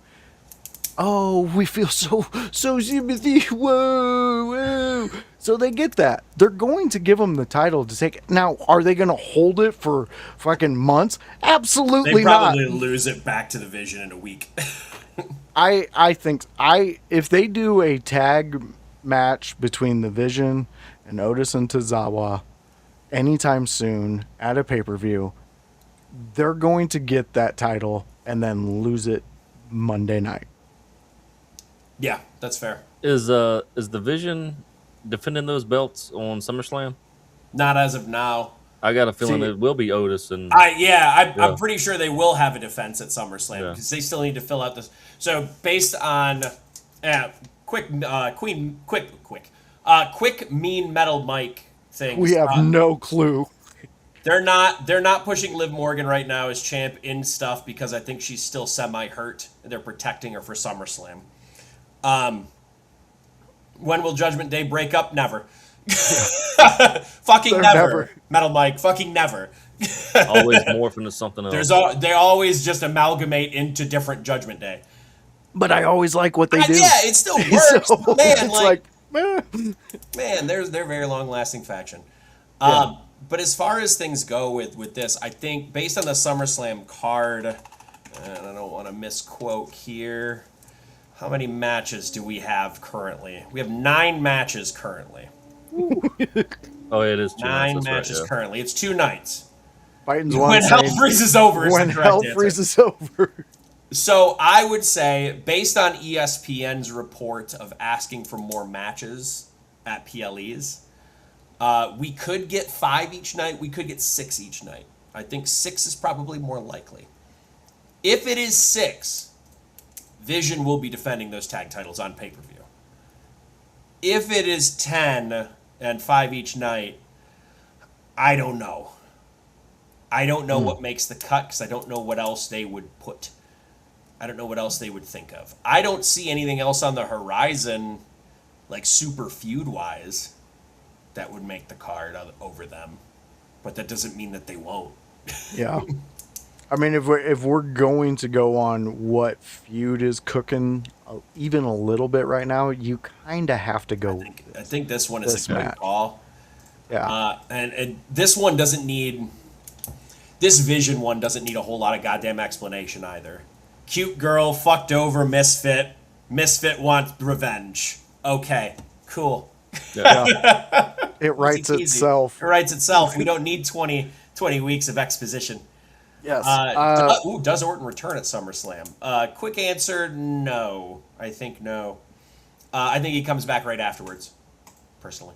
Speaker 2: Oh, we feel so sympathy. Whoa, whoa. So they get that. They're going to give them the title to take it. Now, are they going to hold it for fucking months? Absolutely
Speaker 3: They
Speaker 2: not.
Speaker 3: probably lose it back to the Vision in a week.
Speaker 2: I think if they do a tag match between the Vision and Otis and Tozawa anytime soon at a pay-per-view, they're going to get that title and then lose it Monday night.
Speaker 3: Yeah, that's fair.
Speaker 4: Is the Vision defending those belts on SummerSlam?
Speaker 3: Not as of now.
Speaker 4: I got a feeling
Speaker 2: See-
Speaker 4: it will be Otis and
Speaker 3: I'm pretty sure they will have a defense at SummerSlam because they still need to fill out this. So based on quick mean metal Mike things,
Speaker 2: We have no clue.
Speaker 3: they're not pushing Liv Morgan right now as champ in stuff because I think she's still semi-hurt. They're protecting her for SummerSlam. When will Judgment Day break up? Never. Fucking never. Metal Mike. Fucking never.
Speaker 4: always morph into something else.
Speaker 3: They always just amalgamate into different Judgment Day.
Speaker 2: But I always like what they do.
Speaker 3: Yeah, it still works.
Speaker 2: So,
Speaker 3: Man,
Speaker 2: it's like,
Speaker 3: man, they're a very long lasting faction.
Speaker 2: Yeah.
Speaker 3: But as far as things go with this, I think based on the SummerSlam card, and I don't want to misquote here, how many matches do we have currently? We have 9 matches currently.
Speaker 4: Oh, it is 2 nights.
Speaker 3: 9
Speaker 4: That's
Speaker 3: matches
Speaker 4: right, yeah.
Speaker 3: currently. It's 2 nights.
Speaker 2: Biden's
Speaker 3: When hell freezes over is
Speaker 2: when
Speaker 3: the correct
Speaker 2: hell
Speaker 3: answer.
Speaker 2: freezes over.
Speaker 3: So I would say, based on ESPN's report of asking for more matches at PLEs, we could get 5 each night. We could get 6 each night. I think 6 is probably more likely. If it is 6, Vision will be defending those tag titles on pay-per-view. If it is 10 and 5 each night, I don't know. I don't know what makes the cut because I don't know what else they would put. I don't know what else they would think of. I don't see anything else on the horizon, like super feud-wise, that would make the card over them. But that doesn't mean that they won't.
Speaker 2: Yeah. I mean, if we're going to go on what feud is cooking even a little bit right now, you kind of have to go.
Speaker 3: I think this one is a good call.
Speaker 2: Yeah.
Speaker 3: And this one doesn't need... This Vision one doesn't need a whole lot of goddamn explanation either. Cute girl, fucked over, misfit. Misfit wants revenge. Okay, cool.
Speaker 2: Yeah. It writes
Speaker 3: Easy.
Speaker 2: itself.
Speaker 3: It writes itself. We don't need 20 weeks of exposition.
Speaker 2: Yes.
Speaker 3: Does Orton return at SummerSlam? Quick answer, no. I think no. I think he comes back right afterwards, personally.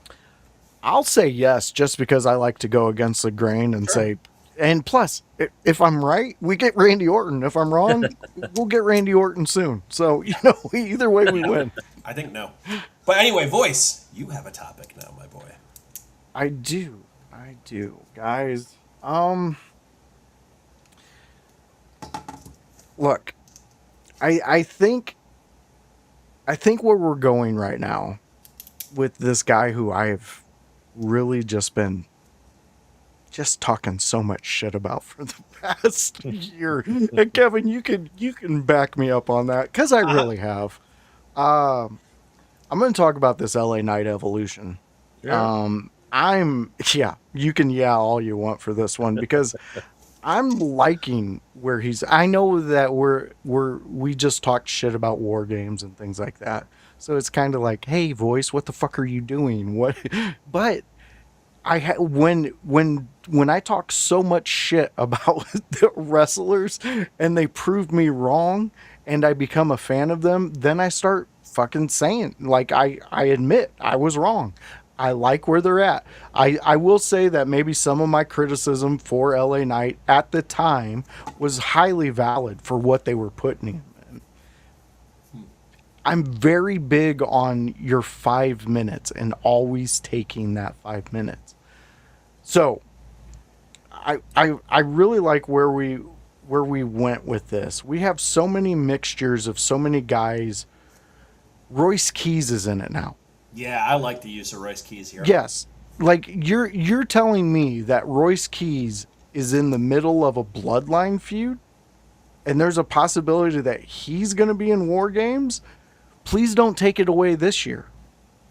Speaker 2: I'll say yes, just because I like to go against the grain and say, and plus, if I'm right, we get Randy Orton. If I'm wrong, we'll get Randy Orton soon. So, either way we win.
Speaker 3: I think no. But anyway, Voice, you have a topic now, my boy.
Speaker 2: I do, guys. Look, I think where we're going right now with this guy who I've really just been talking so much shit about for the past year. And Kevin, you can back me up on that because I really have. I'm going to talk about this LA Knight evolution.
Speaker 4: Yeah.
Speaker 2: You can all you want for this one because I'm liking where he's. I know that we just talked shit about war games and things like that. So it's kind of like, hey, Voice, what the fuck are you doing? What? But when I talk so much shit about the wrestlers and they prove me wrong and I become a fan of them, then I start fucking saying, like, I admit I was wrong. I like where they're at. I will say that maybe some of my criticism for LA Knight at the time was highly valid for what they were putting in. I'm very big on your 5 minutes and always taking that 5 minutes. So I really like where we went with this. We have so many mixtures of so many guys. Royce Keys is in it now.
Speaker 3: Yeah, I like the use of Royce Keys here.
Speaker 2: Yes. Like you're telling me that Royce Keys is in the middle of a bloodline feud and there's a possibility that he's going to be in War Games? Please don't take it away this year.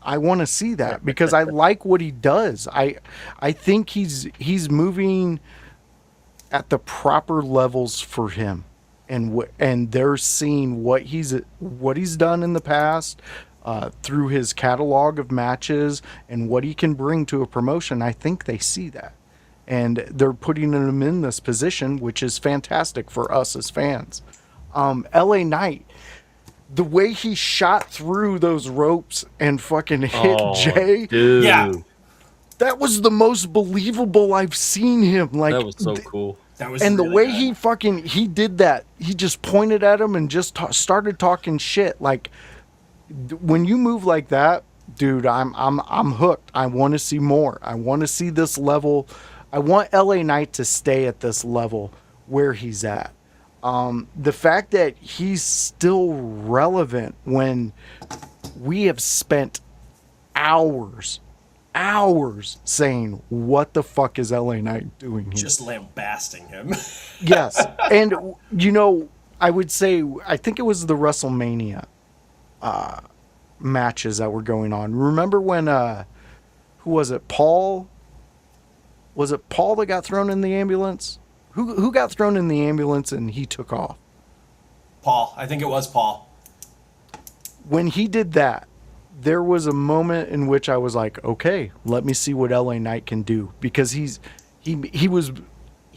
Speaker 2: I want to see that because I like what he does. I think he's moving at the proper levels for him, and they're seeing what he's done in the past through his catalog of matches and what he can bring to a promotion. I think they see that, and they're putting him in this position, which is fantastic for us as fans. LA Knight. The way he shot through those ropes and fucking hit Jay,
Speaker 4: dude.
Speaker 3: Yeah,
Speaker 2: that was the most believable I've seen him. Like
Speaker 4: That was so cool.
Speaker 3: that was.
Speaker 2: and the
Speaker 3: really
Speaker 2: way
Speaker 3: good.
Speaker 2: he did that, he just pointed at him and just started talking shit. Like when you move like that, dude, I'm hooked. I want to see more. I want to see this level. I want LA Knight to stay at this level where he's at. The fact that he's still relevant when we have spent hours saying, what the fuck is LA Knight doing here?
Speaker 3: Just lambasting him.
Speaker 2: Yes. And, I would say, I think it was the WrestleMania matches that were going on. Remember when, who was it? Paul Was it Paul that got thrown in the ambulance? Who got thrown in the ambulance and he took off?
Speaker 3: Paul. I think it was Paul.
Speaker 2: When he did that, there was a moment in which I was like, okay, let me see what LA Knight can do, because he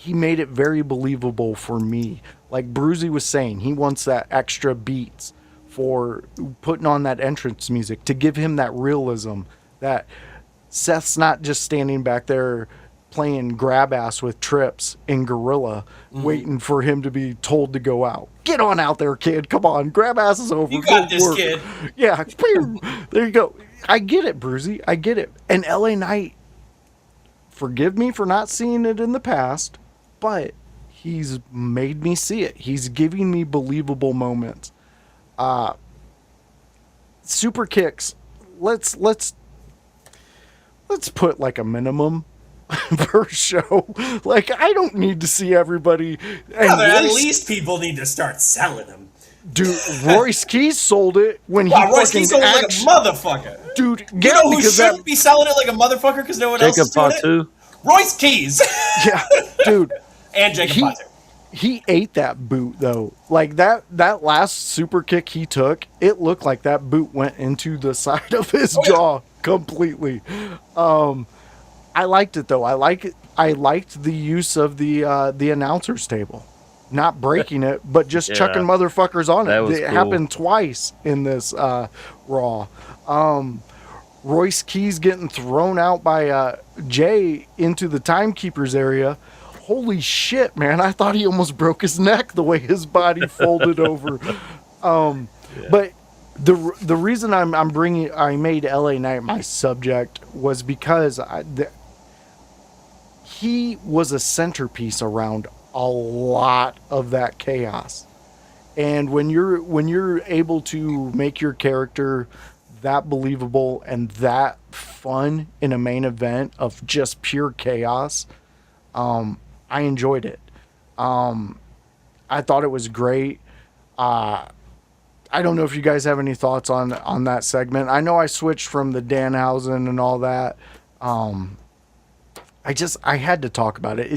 Speaker 2: made it very believable for me. Like Bruzy was saying, he wants that extra beats for putting on that entrance music to give him that realism that Seth's not just standing back there playing grab ass with Trips in Gorilla, waiting for him to be told to go out. Get on out there, kid. Come on. Grab ass is over.
Speaker 3: You got
Speaker 2: Go
Speaker 3: this,
Speaker 2: work.
Speaker 3: kid.
Speaker 2: Yeah. There you go. I get it, Bruzy. I get it. And LA Knight, forgive me for not seeing it in the past, but he's made me see it. He's giving me believable moments. Super kicks. Let's put like a minimum per show. Like, I don't need to see everybody. And
Speaker 3: Yeah, but at least people need to start selling them.
Speaker 2: dude, Royce Keys sold it when
Speaker 3: Wow,
Speaker 2: he
Speaker 3: Royce
Speaker 2: fucking
Speaker 3: Keys sold it like a motherfucker.
Speaker 2: Dude,
Speaker 3: You
Speaker 2: yeah,
Speaker 3: know who
Speaker 2: because
Speaker 3: shouldn't be selling it like a motherfucker because no one else
Speaker 4: Jacob
Speaker 3: is doing
Speaker 4: Fatu.
Speaker 3: it? Royce Keys.
Speaker 2: yeah, dude.
Speaker 3: And Jacob Fatu.
Speaker 2: He ate that boot though. Like that last super kick he took, it looked like that boot went into the side of his jaw completely. I liked it though. I liked the use of the announcer's table. Not breaking it, but just
Speaker 4: Yeah.
Speaker 2: chucking motherfuckers on
Speaker 4: That
Speaker 2: it.
Speaker 4: was
Speaker 2: It
Speaker 4: cool.
Speaker 2: happened twice in this Raw. Royce Keys getting thrown out by Jay into the timekeeper's area. Holy shit, man. I thought he almost broke his neck the way his body folded over. But the reason I made LA Knight my subject was because he was a centerpiece around a lot of that chaos. And when you're able to make your character that believable and that fun in a main event of just pure chaos, I enjoyed it. I thought it was great. I don't know if you guys have any thoughts on that segment. I know I switched from the Danhausen and all that. I had to talk about it.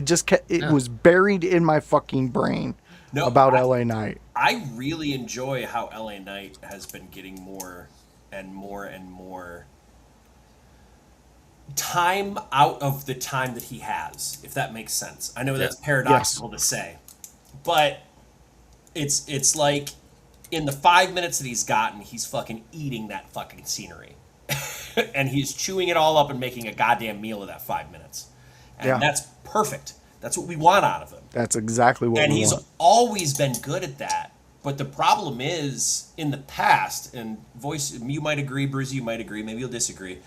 Speaker 2: It was buried in my fucking brain about LA Knight.
Speaker 3: I really enjoy how LA Knight has been getting more and more and more time out of the time that he has, if that makes sense. I know that's paradoxical to say, but it's like in the 5 minutes that he's gotten, he's fucking eating that fucking scenery. And he's chewing it all up and making a goddamn meal of that 5 minutes. And that's perfect. That's what we want out of him.
Speaker 2: That's exactly what
Speaker 3: And
Speaker 2: we
Speaker 3: he's
Speaker 2: want.
Speaker 3: always been good at that. But the problem is, in the past, and Voice, you might agree, Bruce, you might agree, maybe you'll disagree.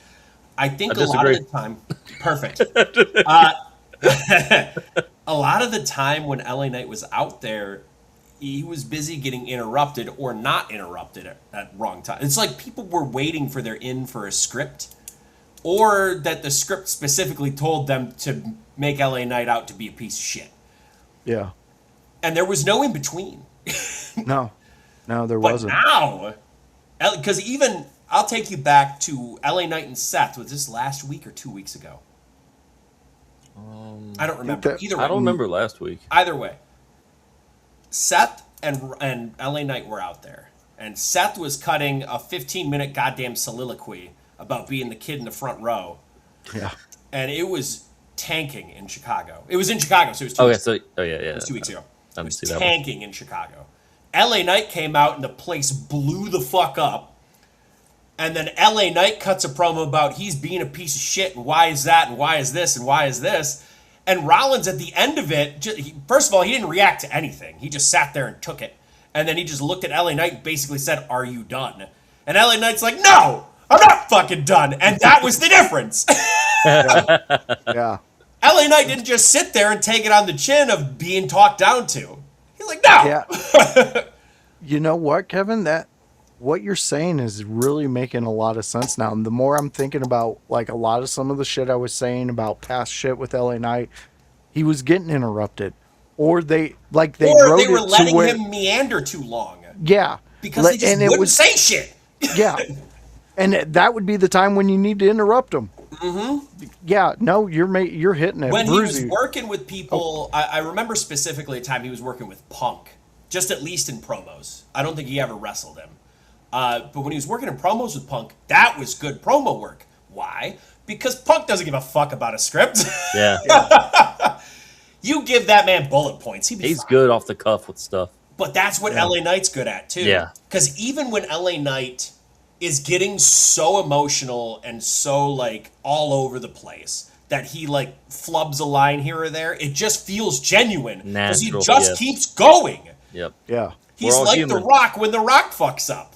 Speaker 3: I think a lot of the time, perfect. A lot of the time when LA Knight was out there, he was busy getting interrupted or not interrupted at wrong time. It's like people were waiting for their in for a script, or that the script specifically told them to make LA Knight out to be a piece of shit.
Speaker 2: Yeah.
Speaker 3: And there was no in between.
Speaker 2: No, there
Speaker 3: But
Speaker 2: wasn't.
Speaker 3: now, because even, I'll take you back to LA Knight and Seth. Was this last week or 2 weeks ago? I don't remember. Either way.
Speaker 4: I don't remember last week.
Speaker 3: Either way. Seth and LA Knight were out there. And Seth was cutting a 15-minute goddamn soliloquy about being the kid in the front row.
Speaker 2: Yeah.
Speaker 3: And it was tanking in Chicago. It was in Chicago, so it was 2
Speaker 4: Okay,
Speaker 3: weeks
Speaker 4: so yeah.
Speaker 3: It was 2 weeks ago.
Speaker 4: I
Speaker 3: It
Speaker 4: didn't
Speaker 3: was
Speaker 4: see that one.
Speaker 3: tanking in Chicago. LA Knight came out and the place blew the fuck up. And then LA Knight cuts a promo about he's being a piece of shit and why is that and why is this and why is this. And Rollins at the end of it, first of all, he didn't react to anything. He just sat there and took it. And then he just looked at LA Knight and basically said, "Are you done?" And LA Knight's like, "No, I'm not fucking done." And that was the difference.
Speaker 2: Yeah.
Speaker 3: LA Knight didn't just sit there and take it on the chin of being talked down to. He's like, "No."
Speaker 2: Yeah. You know what, Kevin? What you're saying is really making a lot of sense now. And the more I'm thinking about like a lot of some of the shit I was saying about past shit with LA Knight, he was getting interrupted. Or they
Speaker 3: Or
Speaker 2: wrote
Speaker 3: they were
Speaker 2: it to
Speaker 3: letting
Speaker 2: where,
Speaker 3: him meander too long.
Speaker 2: yeah.
Speaker 3: Because they just wouldn't say shit.
Speaker 2: Yeah. And that would be the time when you need to interrupt them. Yeah, no, you're hitting it.
Speaker 3: When he was
Speaker 2: Bruzy.
Speaker 3: working with people, I remember specifically a time he was working with Punk, just at least in promos. I don't think he ever wrestled him. But when he was working in promos with Punk, that was good promo work. Why? Because Punk doesn't give a fuck about a script.
Speaker 4: Yeah.
Speaker 3: You give that man bullet points,
Speaker 4: He's
Speaker 3: fine.
Speaker 4: good off the cuff with stuff.
Speaker 3: But that's what LA Knight's good at too.
Speaker 4: Yeah.
Speaker 3: Because even when LA Knight is getting so emotional and so like all over the place that he like flubs a line here or there, it just feels genuine because he
Speaker 4: Natural,
Speaker 3: just
Speaker 4: yes.
Speaker 3: keeps going.
Speaker 4: Yep.
Speaker 2: Yeah.
Speaker 3: He's
Speaker 4: all
Speaker 3: like
Speaker 4: human.
Speaker 3: The Rock when The Rock fucks up.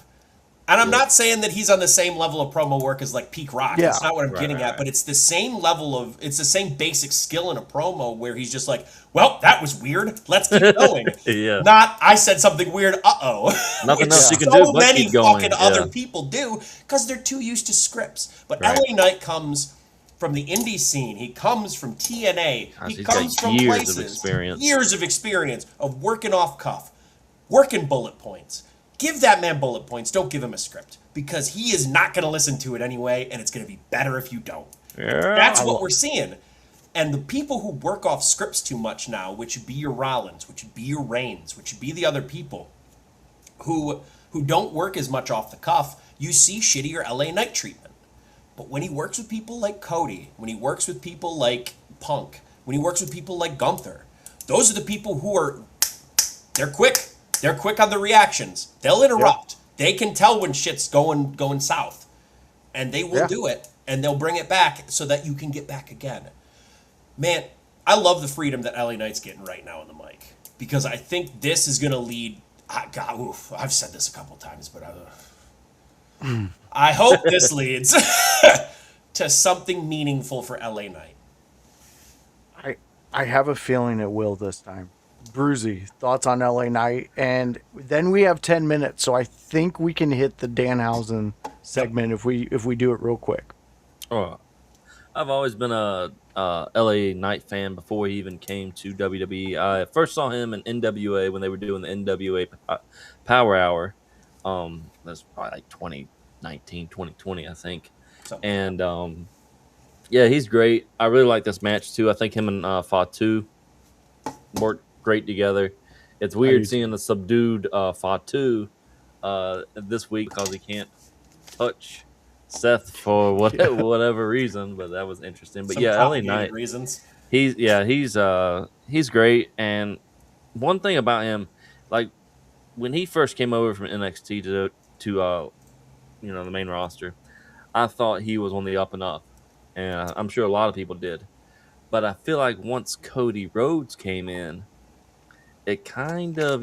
Speaker 3: And I'm not saying that he's on the same level of promo work as like peak Rock.
Speaker 2: Yeah.
Speaker 3: That's not what I'm getting
Speaker 4: right.
Speaker 3: at. But it's the same level of, it's the same basic skill in a promo where he's just like, well, that was weird. Let's keep going.
Speaker 4: Yeah.
Speaker 3: Not, I said something weird. Uh-oh.
Speaker 4: Nothing
Speaker 3: Which
Speaker 4: else you can
Speaker 3: so
Speaker 4: do but
Speaker 3: many
Speaker 4: keep going.
Speaker 3: fucking
Speaker 4: Yeah.
Speaker 3: other people do because they're too used to scripts. But
Speaker 4: Right.
Speaker 3: LA Knight comes from the indie scene. He comes from TNA.
Speaker 4: Gosh,
Speaker 3: He
Speaker 4: he's
Speaker 3: comes
Speaker 4: got
Speaker 3: from
Speaker 4: years of
Speaker 3: places.
Speaker 4: experience.
Speaker 3: Years of experience of working off cuff, working bullet points. Give that man bullet points. Don't give him a script because he is not going to listen to it anyway, and it's going to be better if you don't.
Speaker 4: Yeah.
Speaker 3: That's what we're seeing. And the people who work off scripts too much now, which would be your Rollins, which would be your Reigns, which would be the other people who don't work as much off the cuff, you see shittier LA Knight treatment. But when he works with people like Cody, when he works with people like Punk, when he works with people like Gunther, those are the people who are, they're quick. They're quick on the reactions. They'll interrupt. They can tell when shit's going south. And they will do it. And they'll bring it back so that you can get back again. Man, I love the freedom that LA Knight's getting right now on the mic. Because I think this is going to lead... God, oof, I've said this a couple times, but I hope this leads to something meaningful for LA Knight.
Speaker 2: I have a feeling it will this time. Bruzy, thoughts on LA Knight, and then we have 10 minutes, so I think we can hit the Danhausen segment if we do it real quick.
Speaker 4: Oh, I've always been a LA Knight fan before he even came to WWE. I first saw him in NWA when they were doing the NWA Power Hour. That's probably like 2019, 2020, I think.
Speaker 3: Something.
Speaker 4: And yeah, he's great. I really like this match too. I think him and Fatu worked great together. It's weird seeing the subdued Fatu this week because he can't touch Seth for whatever reason, but that was interesting. But
Speaker 3: Some
Speaker 4: yeah, LA
Speaker 3: complicated
Speaker 4: Knight,
Speaker 3: reasons.
Speaker 4: he's great. And one thing about him, like when he first came over from NXT to the main roster, I thought he was on the up and up, and I'm sure a lot of people did. But I feel like once Cody Rhodes came in, it kind of,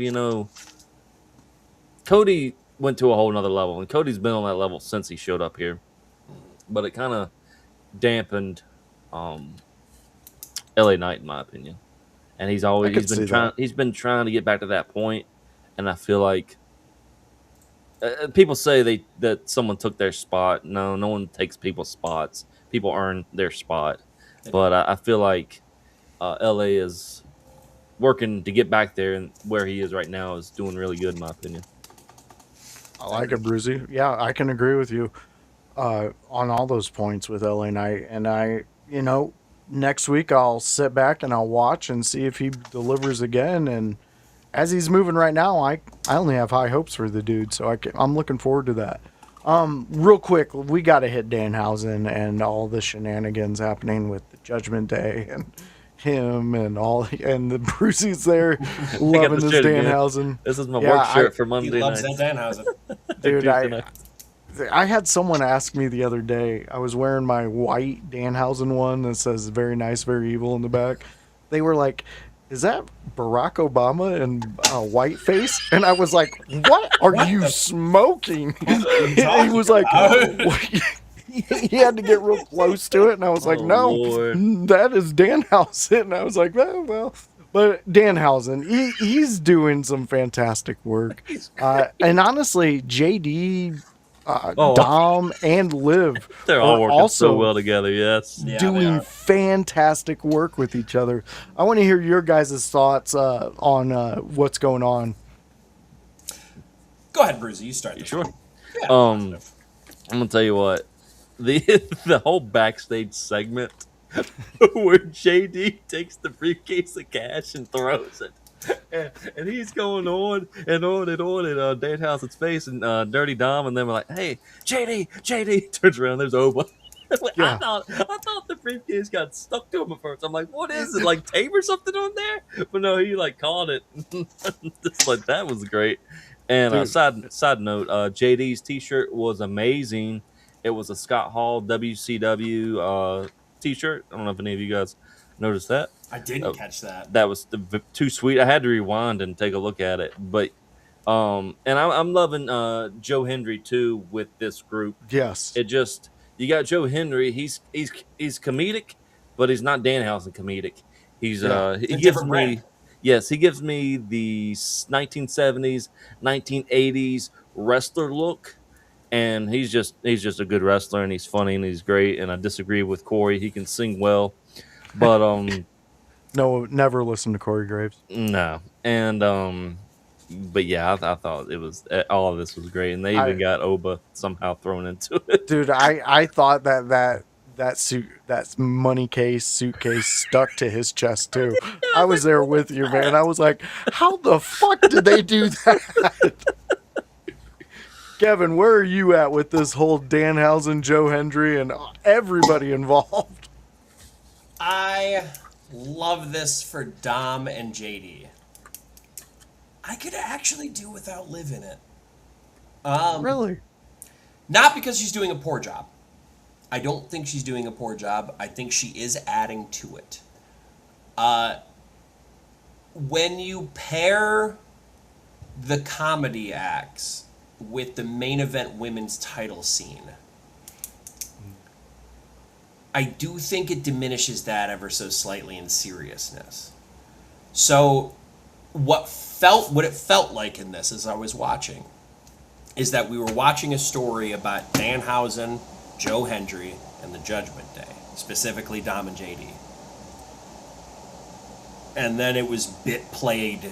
Speaker 4: Cody went to a whole nother level, and Cody's been on that level since he showed up here. But it kind of dampened LA Knight, in my opinion. And he's been trying to get back to that point, and I feel like people say that someone took their spot. No one takes people's spots. People earn their spot. But I feel like LA is working to get back there, and where he is right now is doing really good, in my opinion.
Speaker 2: I like it, Bruzy. Yeah, I can agree with you on all those points with LA Knight. And next week I'll sit back and I'll watch and see if he delivers again. And as he's moving right now, I only have high hopes for the dude, so I'm looking forward to that. Real quick, we got to hit Danhausen and all the shenanigans happening with the Judgment Day and him and the Brucey's there loving this Danhausen.
Speaker 4: This is my work shirt for Monday
Speaker 3: He loves
Speaker 4: night.
Speaker 3: that Danhausen.
Speaker 2: Dude, I had someone ask me the other day. I was wearing my white Danhausen one that says "Very Nice, Very Evil" in the back. They were like, "Is that Barack Obama in a white face?" And I was like, "What are you smoking?" He was like, he had to get real close to it, and I was like, "No,
Speaker 4: Lord.
Speaker 2: that is Danhausen." And I was like, "Oh, well." But Danhausen, he's doing some fantastic work. And honestly, JD, Dom, and Liv
Speaker 4: They're all
Speaker 2: are
Speaker 4: working
Speaker 2: also
Speaker 4: so well together, yes.
Speaker 3: Yeah, they
Speaker 2: doing
Speaker 3: are.
Speaker 2: fantastic work with each other. I want to hear your guys' thoughts on what's going on.
Speaker 3: Go ahead, Bruzy. You start this
Speaker 4: Sure.
Speaker 3: one. Yeah,
Speaker 4: I'm gonna tell you what. the the whole backstage segment where JD takes the briefcase of cash and throws it. And he's going on and on and on in Danhausen's face and Dirty Dom, and then we're like, "Hey, JD!" Turns around, there's Oba. I
Speaker 2: Yeah.
Speaker 4: thought the briefcase got stuck to him at first. I'm like, "What is it? Like tape or something on there?" But no, he like caught it. Just like that was great. And
Speaker 2: Dude.
Speaker 4: side note, JD's T-shirt was amazing. It was a Scott Hall WCW T-shirt. I don't know if any of you guys noticed that.
Speaker 3: I didn't catch that.
Speaker 4: That was too sweet. I had to rewind and take a look at it. But and I'm loving Joe Hendry too with this group.
Speaker 2: Yes.
Speaker 4: It just you got Joe Hendry. He's comedic, but he's not Danhausen comedic. He's
Speaker 2: Yeah.
Speaker 4: he
Speaker 3: It's a
Speaker 4: gives
Speaker 3: different
Speaker 4: me
Speaker 3: brand.
Speaker 4: yes, he gives me the 1970s, 1980s wrestler look. And he's just a good wrestler, and he's funny and he's great. And I disagree with Corey; he can sing well, but
Speaker 2: No, never listen to Corey Graves.
Speaker 4: no. And but yeah, I thought it was all of this was great, and they even got Oba somehow thrown into it.
Speaker 2: Dude, I thought that money case suitcase stuck to his chest too. I was there with you, man. I was like, how the fuck did they do that? Kevin, where are you at with this whole Danhausen, Joe Hendry, and everybody involved?
Speaker 3: I love this for Dom and JD. I could actually do without Liv in it.
Speaker 2: Really?
Speaker 3: Not because she's doing a poor job. I don't think she's doing a poor job. I think she is adding to it. When you pair the comedy acts with the main event women's title scene, I do think it diminishes that ever so slightly in seriousness. So what it felt like in this as I was watching is that we were watching a story about Danhausen, Joe Hendry, and the Judgment Day, specifically Dom and JD. And then it was bit played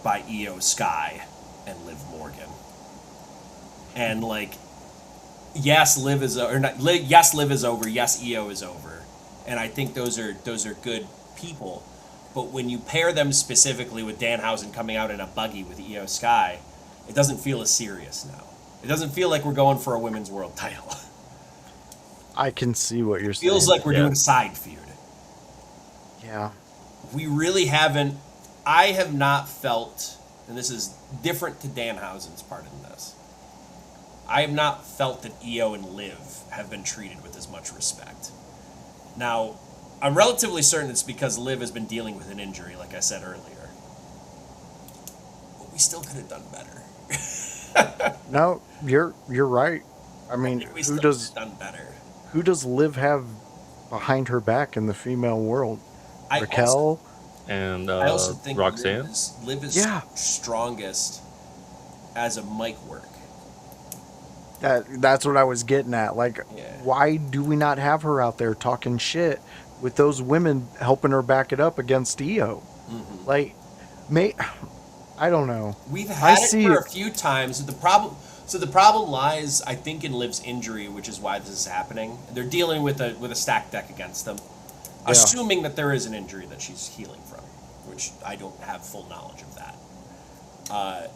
Speaker 3: by Io Sky and Liv Morgan. And like, yes, Liv is over. Yes, Liv is over. Yes, Io is over. And I think those are good people. But when you pair them specifically with Danhausen coming out in a buggy with Io Sky, it doesn't feel as serious now. It doesn't feel like we're going for a women's world title.
Speaker 2: I can see what you're saying.
Speaker 3: Feels like we're doing a side feud.
Speaker 2: Yeah.
Speaker 3: We really haven't. I have not felt, and this is different to Danhausen's part in this. I have not felt that Io and Liv have been treated with as much respect. Now, I'm relatively certain it's because Liv has been dealing with an injury, like I said earlier. But we still could have done better.
Speaker 2: No, you're right. I mean,
Speaker 3: We still could have done better.
Speaker 2: who does Liv have behind her back in the female world?
Speaker 3: I
Speaker 2: Raquel?
Speaker 4: And
Speaker 3: I also think
Speaker 4: Roxanne.
Speaker 3: Liv is
Speaker 2: Yeah.
Speaker 3: strongest as a mic work.
Speaker 2: That's what I was getting at. Like,
Speaker 3: Yeah.
Speaker 2: why do we not have her out there talking shit with those women helping her back it up against Io?
Speaker 3: Mm-hmm.
Speaker 2: Like, I don't know.
Speaker 3: We've had it
Speaker 2: see
Speaker 3: for
Speaker 2: it.
Speaker 3: a few times. The problem lies, I think, in Liv's injury, which is why this is happening. They're dealing with a stacked deck against them, assuming that there is an injury that she's healing from, which I don't have full knowledge of that.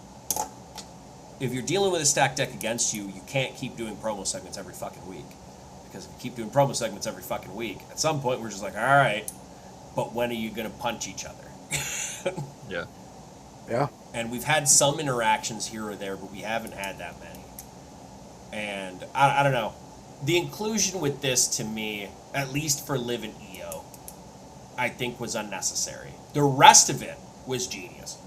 Speaker 3: If you're dealing with a stacked deck against you, you can't keep doing promo segments every fucking week. Because if you keep doing promo segments every fucking week, at some point we're just like, all right, but when are you going to punch each other?
Speaker 4: Yeah.
Speaker 2: Yeah.
Speaker 3: And we've had some interactions here or there, but we haven't had that many. And I don't know. The inclusion with this, to me, at least for Liv and Io, I think was unnecessary. The rest of it was genius.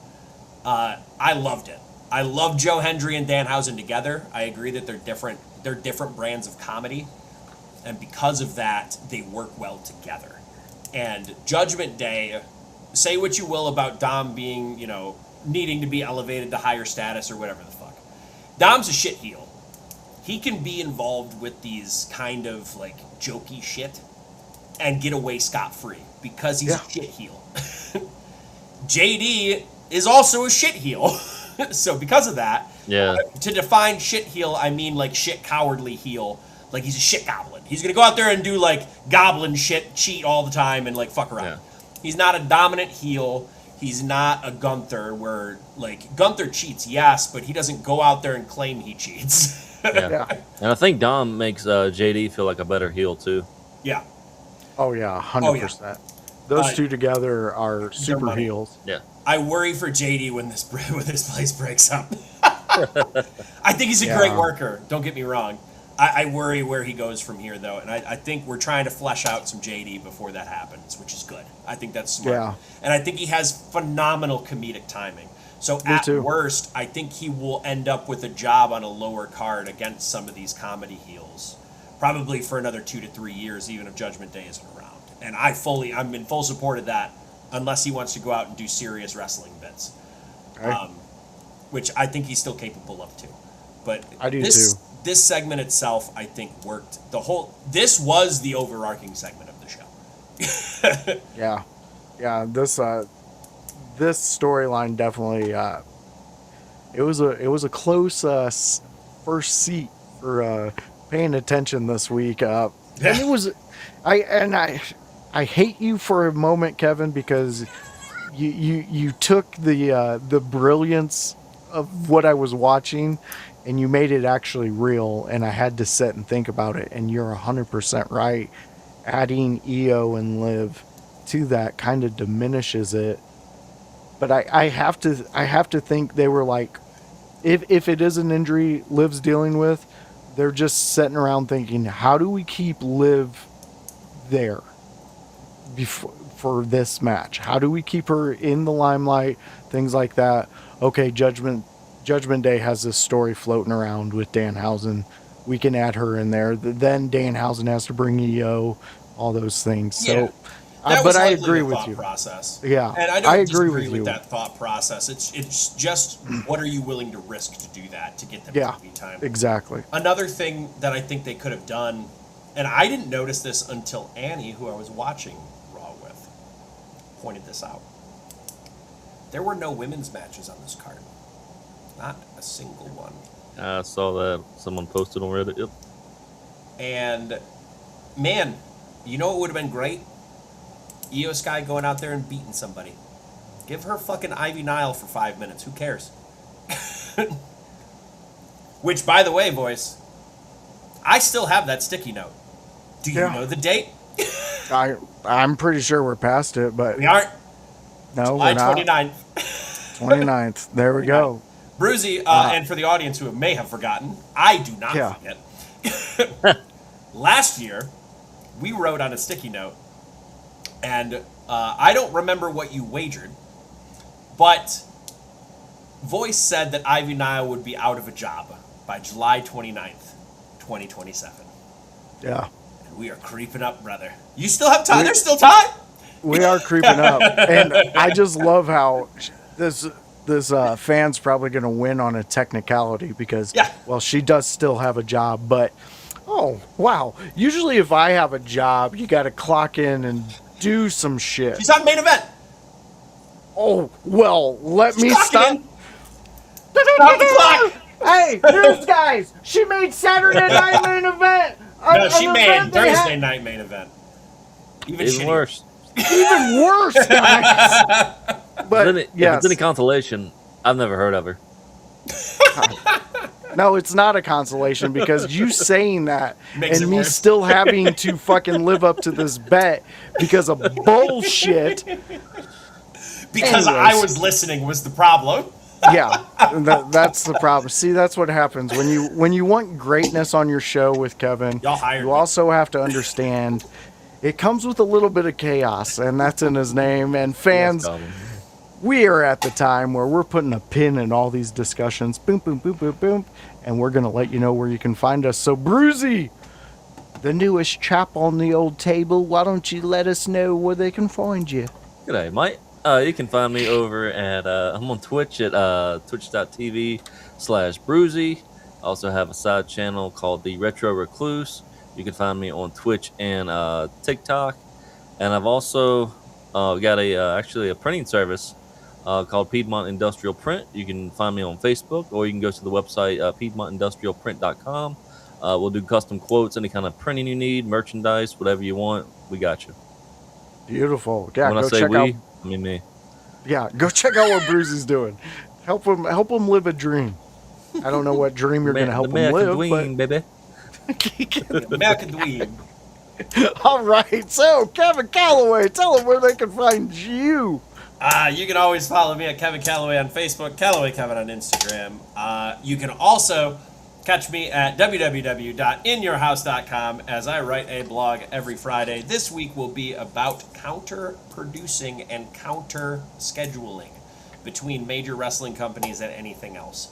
Speaker 3: I loved it. I love Joe Hendry and Danhausen together. I agree that they're different. They're different brands of comedy, and because of that, they work well together. And Judgment Day, say what you will about Dom being, needing to be elevated to higher status or whatever the fuck. Dom's a shit heel. He can be involved with these kind of like jokey shit and get away scot-free because he's a shit heel. JD is also a shit heel. So because of that,
Speaker 4: Yeah.
Speaker 3: to define shit heel, I mean like shit cowardly heel. Like he's a shit goblin. He's gonna go out there and do like goblin shit, cheat all the time, and like fuck around.
Speaker 4: Yeah.
Speaker 3: He's not a dominant heel. He's not a Gunther where like Gunther cheats, yes, but he doesn't go out there and claim he cheats.
Speaker 4: Yeah. And I think Dom makes JD feel like a better heel too.
Speaker 3: Yeah.
Speaker 2: Oh yeah, 100%. Those two together are super
Speaker 3: money.
Speaker 2: heels.
Speaker 4: Yeah.
Speaker 3: I worry for JD when this place breaks up. I think he's a great worker. Don't get me wrong. I worry where he goes from here, though, and I think we're trying to flesh out some JD before that happens, which is good. I think that's smart.
Speaker 2: Yeah.
Speaker 3: And I think he has phenomenal comedic timing. So at worst, I think he will end up with a job on a lower card against some of these comedy heels, probably for another 2 to 3 years, even if Judgment Day isn't around. And I'm in full support of that, unless he wants to go out and do serious wrestling bits, which I think he's still capable of too. But
Speaker 2: I do
Speaker 3: too.
Speaker 2: too.
Speaker 3: This segment itself, I think, worked. This was the overarching segment of the show.
Speaker 2: Yeah. This storyline definitely. It was a close first seat for paying attention this week. And it was, I hate you for a moment, Kevin, because you took the brilliance of what I was watching and you made it actually real, and I had to sit and think about it, and you're 100% right. Adding Io and Liv to that kind of diminishes it. But I have to think they were like, if it is an injury Liv's dealing with, they're just sitting around thinking, how do we keep Liv there for this match? How do we keep her in the limelight? Things like that. Okay, Judgment Day has this story floating around with Danhausen. We can add her in there. Then Danhausen has to bring EO, all those things. So, but I agree with you.
Speaker 3: Process.
Speaker 2: Yeah,
Speaker 3: and I don't
Speaker 2: agree
Speaker 3: disagree with
Speaker 2: you.
Speaker 3: that thought process. It's just what are you willing to risk to do that to get them TV time?
Speaker 2: Exactly.
Speaker 3: Another thing that I think they could have done, and I didn't notice this until Annie, who I was watching Raw with, pointed this out. There were no women's matches on this card. Not a single one.
Speaker 4: I saw that someone posted on Reddit. Yep.
Speaker 3: And man, you know what would have been great? Io Sky going out there and beating somebody. Give her fucking Ivy Nile for 5 minutes. Who cares? Which, by the way, boys, I still have that sticky note. Do you know the date?
Speaker 2: I'm pretty sure we're past it, but
Speaker 3: We aren't.
Speaker 2: no,
Speaker 3: July
Speaker 2: we're not.
Speaker 3: 29th.
Speaker 2: 29th. There we go.
Speaker 3: Bruzy, and for the audience who may have forgotten, I do not forget. Last year, we wrote on a sticky note, and I don't remember what you wagered, but Voice said that Ivy Nile would be out of a job by July 29th, 2027.
Speaker 2: Yeah.
Speaker 3: And we are creeping up, brother. You still have time? There's still time?
Speaker 2: We are creeping up. And I just love how this fan's probably going to win on a technicality because, well, she does still have a job, but, oh, wow. Usually if I have a job, you got to clock in and do some shit.
Speaker 3: She's on main event.
Speaker 2: Oh, well, let me stop.
Speaker 3: Stop the clock.
Speaker 2: Hey, news guys, she made Saturday night main event.
Speaker 3: No, she made Thursday night main event.
Speaker 4: Even worse.
Speaker 2: Even worse, guys. But
Speaker 4: if it's any consolation, I've never heard of her.
Speaker 2: No, it's not a consolation because you saying that
Speaker 3: Makes
Speaker 2: and
Speaker 3: it
Speaker 2: me
Speaker 3: worse.
Speaker 2: still having to fucking live up to this bet because of bullshit.
Speaker 3: Because I was listening was the problem.
Speaker 2: Yeah, that's the problem. See, that's what happens when you want greatness on your show with Kevin.
Speaker 3: Y'all hired
Speaker 2: you
Speaker 3: me.
Speaker 2: also have to understand it comes with a little bit of chaos, and that's in his name. And fans, we are at the time where we're putting a pin in all these discussions. Boom, boom, boom, boom, boom, and we're gonna let you know where you can find us. So, Bruzy, the newest chap on the old table, why don't you let us know where they can find you?
Speaker 4: G'day, mate. You can find me over at, I'm on Twitch at twitch.tv/Bruzy. I also have a side channel called The Retro Recluse. You can find me on Twitch and TikTok. And I've also got actually a printing service called Piedmont Industrial Print. You can find me on Facebook, or you can go to the website PiedmontIndustrialPrint.com. We'll do custom quotes, any kind of printing you need, merchandise, whatever you want. We got you.
Speaker 2: Beautiful. Yeah,
Speaker 4: When I
Speaker 2: go
Speaker 4: say
Speaker 2: check
Speaker 4: we,
Speaker 2: out.
Speaker 4: I mean me.
Speaker 2: Yeah, go check out what Brucey's doing. Help him live a dream. I don't know what dream you're going to help him live,
Speaker 4: Dween, baby.
Speaker 3: American Dweeb.
Speaker 2: All right. So, Kevin Kalloway, tell them where they can find you.
Speaker 3: You can always follow me at Kevin Kalloway on Facebook, Kalloway Kevin on Instagram. You can also catch me at www.inyourhouse.com as I write a blog every Friday. This week will be about counter-producing and counter-scheduling between major wrestling companies and anything else.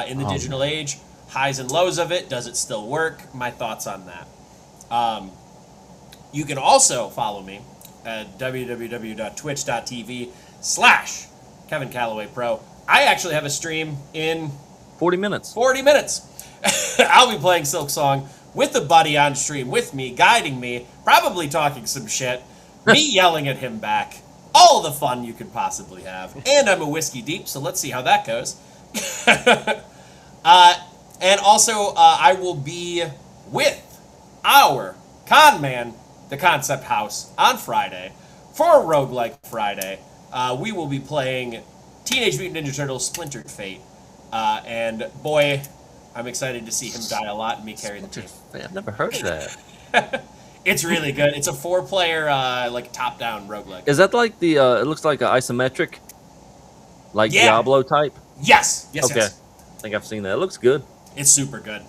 Speaker 3: In the digital age, highs and lows of it, does it still work? My thoughts on that. You can also follow me at www.twitch.tv/Kevin Kalloway Pro. I actually have a stream in
Speaker 4: 40 minutes.
Speaker 3: 40 minutes. I'll be playing Silk Song with a buddy on stream with me, guiding me, probably talking some shit, me yelling at him back, all the fun you could possibly have. And I'm a whiskey deep, so let's see how that goes. And also, I will be with our con man, the Concept House, on Friday for Roguelike Friday. We will be playing Teenage Mutant Ninja Turtles Splintered Fate. And boy, I'm excited to see him die a lot and me carry the team.
Speaker 4: I've never heard of that.
Speaker 3: It's really good. It's a 4-player, like top-down roguelike.
Speaker 4: Is that like the? It looks like an isometric, like
Speaker 3: Yeah.
Speaker 4: Diablo type.
Speaker 3: Yes.
Speaker 4: Okay,
Speaker 3: Yes.
Speaker 4: I think I've seen that. It looks good.
Speaker 3: It's super good.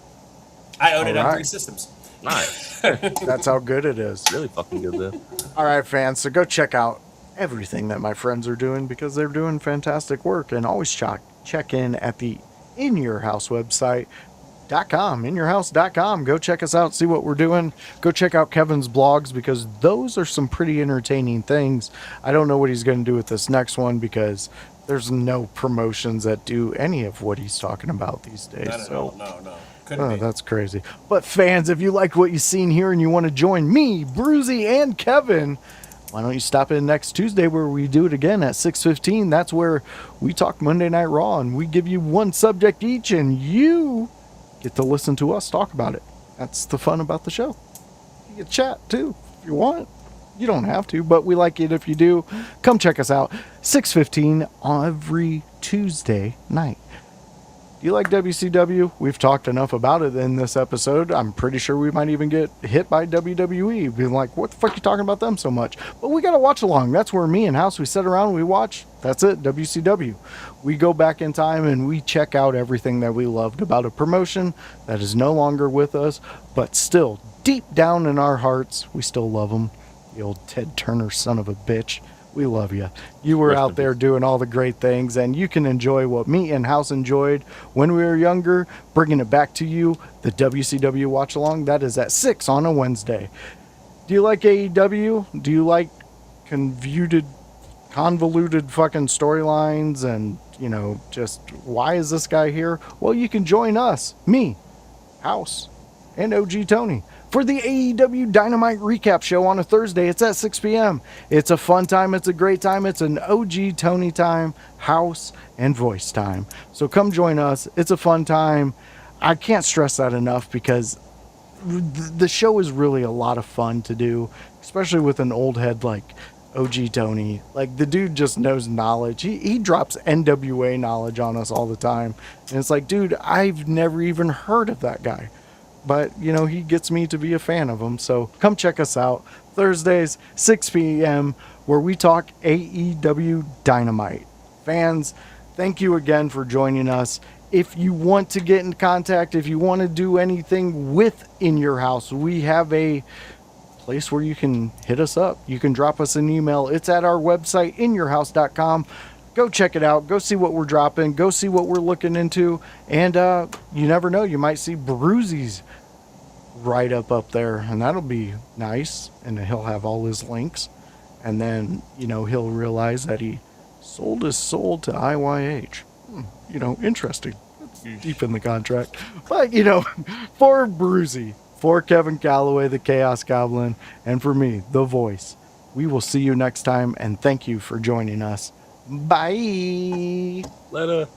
Speaker 3: I own it on
Speaker 2: Alright.
Speaker 3: 3 systems.
Speaker 4: Nice.
Speaker 2: That's how good it is.
Speaker 4: Really fucking good though.
Speaker 2: All right, fans. So go check out everything that my friends are doing because they're doing fantastic work. And always check in at the In Your House website. inyourhouse.com. Go check us out, see what we're doing. Go check out Kevin's blogs because those are some pretty entertaining things. I don't know what he's going to do with this next one because there's no promotions that do any of what he's talking about these days.
Speaker 3: Not at all. No. Couldn't
Speaker 2: Oh,
Speaker 3: be.
Speaker 2: that's crazy. But fans, if you like what you've seen here and you want to join me, Bruzy, and Kevin, why don't you stop in next Tuesday where we do it again at 6:15? That's where we talk Monday Night Raw and we give you one subject each and you get to listen to us talk about it. That's the fun about the show. You can chat too if you want. You don't have to, but we like it if you do. Come check us out. 6:15 every Tuesday night. Do you like WCW? We've talked enough about it in this episode. I'm pretty sure we might even get hit by WWE. Being like, what the fuck are you talking about them so much? But we got to watch along. That's where me and House, we sit around and we watch. That's it, WCW. We go back in time and we check out everything that we loved about a promotion that is no longer with us, but still, deep down in our hearts, we still love them. The old Ted Turner son of a bitch. We love you. You were
Speaker 4: Rest
Speaker 2: out
Speaker 4: in
Speaker 2: there
Speaker 4: peace.
Speaker 2: doing all the great things, and you can enjoy what me and House enjoyed when we were younger, bringing it back to you, the WCW Watch Along. That is at 6 on a Wednesday. Do you like AEW? Do you like convoluted fucking storylines and, just why is this guy here? Well, you can join us, me, House, and OG Tony for the AEW Dynamite Recap Show on a Thursday. It's at 6 p.m. It's a fun time. It's a great time. It's an OG Tony time, House, and voice time. So come join us. It's a fun time. I can't stress that enough because the show is really a lot of fun to do, especially with an old head like OG Tony. Like, the dude just knows knowledge. He drops NWA knowledge on us all the time. And it's like, dude, I've never even heard of that guy. But, he gets me to be a fan of him. So come check us out. Thursdays, 6 p.m., where we talk AEW Dynamite. Fans, thank you again for joining us. If you want to get in contact, if you want to do anything with In Your House, we have a place where you can hit us up. You can drop us an email. It's at our website, inyourhouse.com. Go check it out. Go see what we're dropping. Go see what we're looking into. And you never know. You might see Bruzy's write-up there. And that'll be nice. And he'll have all his links. And then, he'll realize that he sold his soul to IYH. Interesting. That's deep in the contract. But, for Bruzy, for Kevin Kalloway, the Chaos Goblin, and for me, the voice, we will see you next time. And thank you for joining us. Bye.
Speaker 4: Later.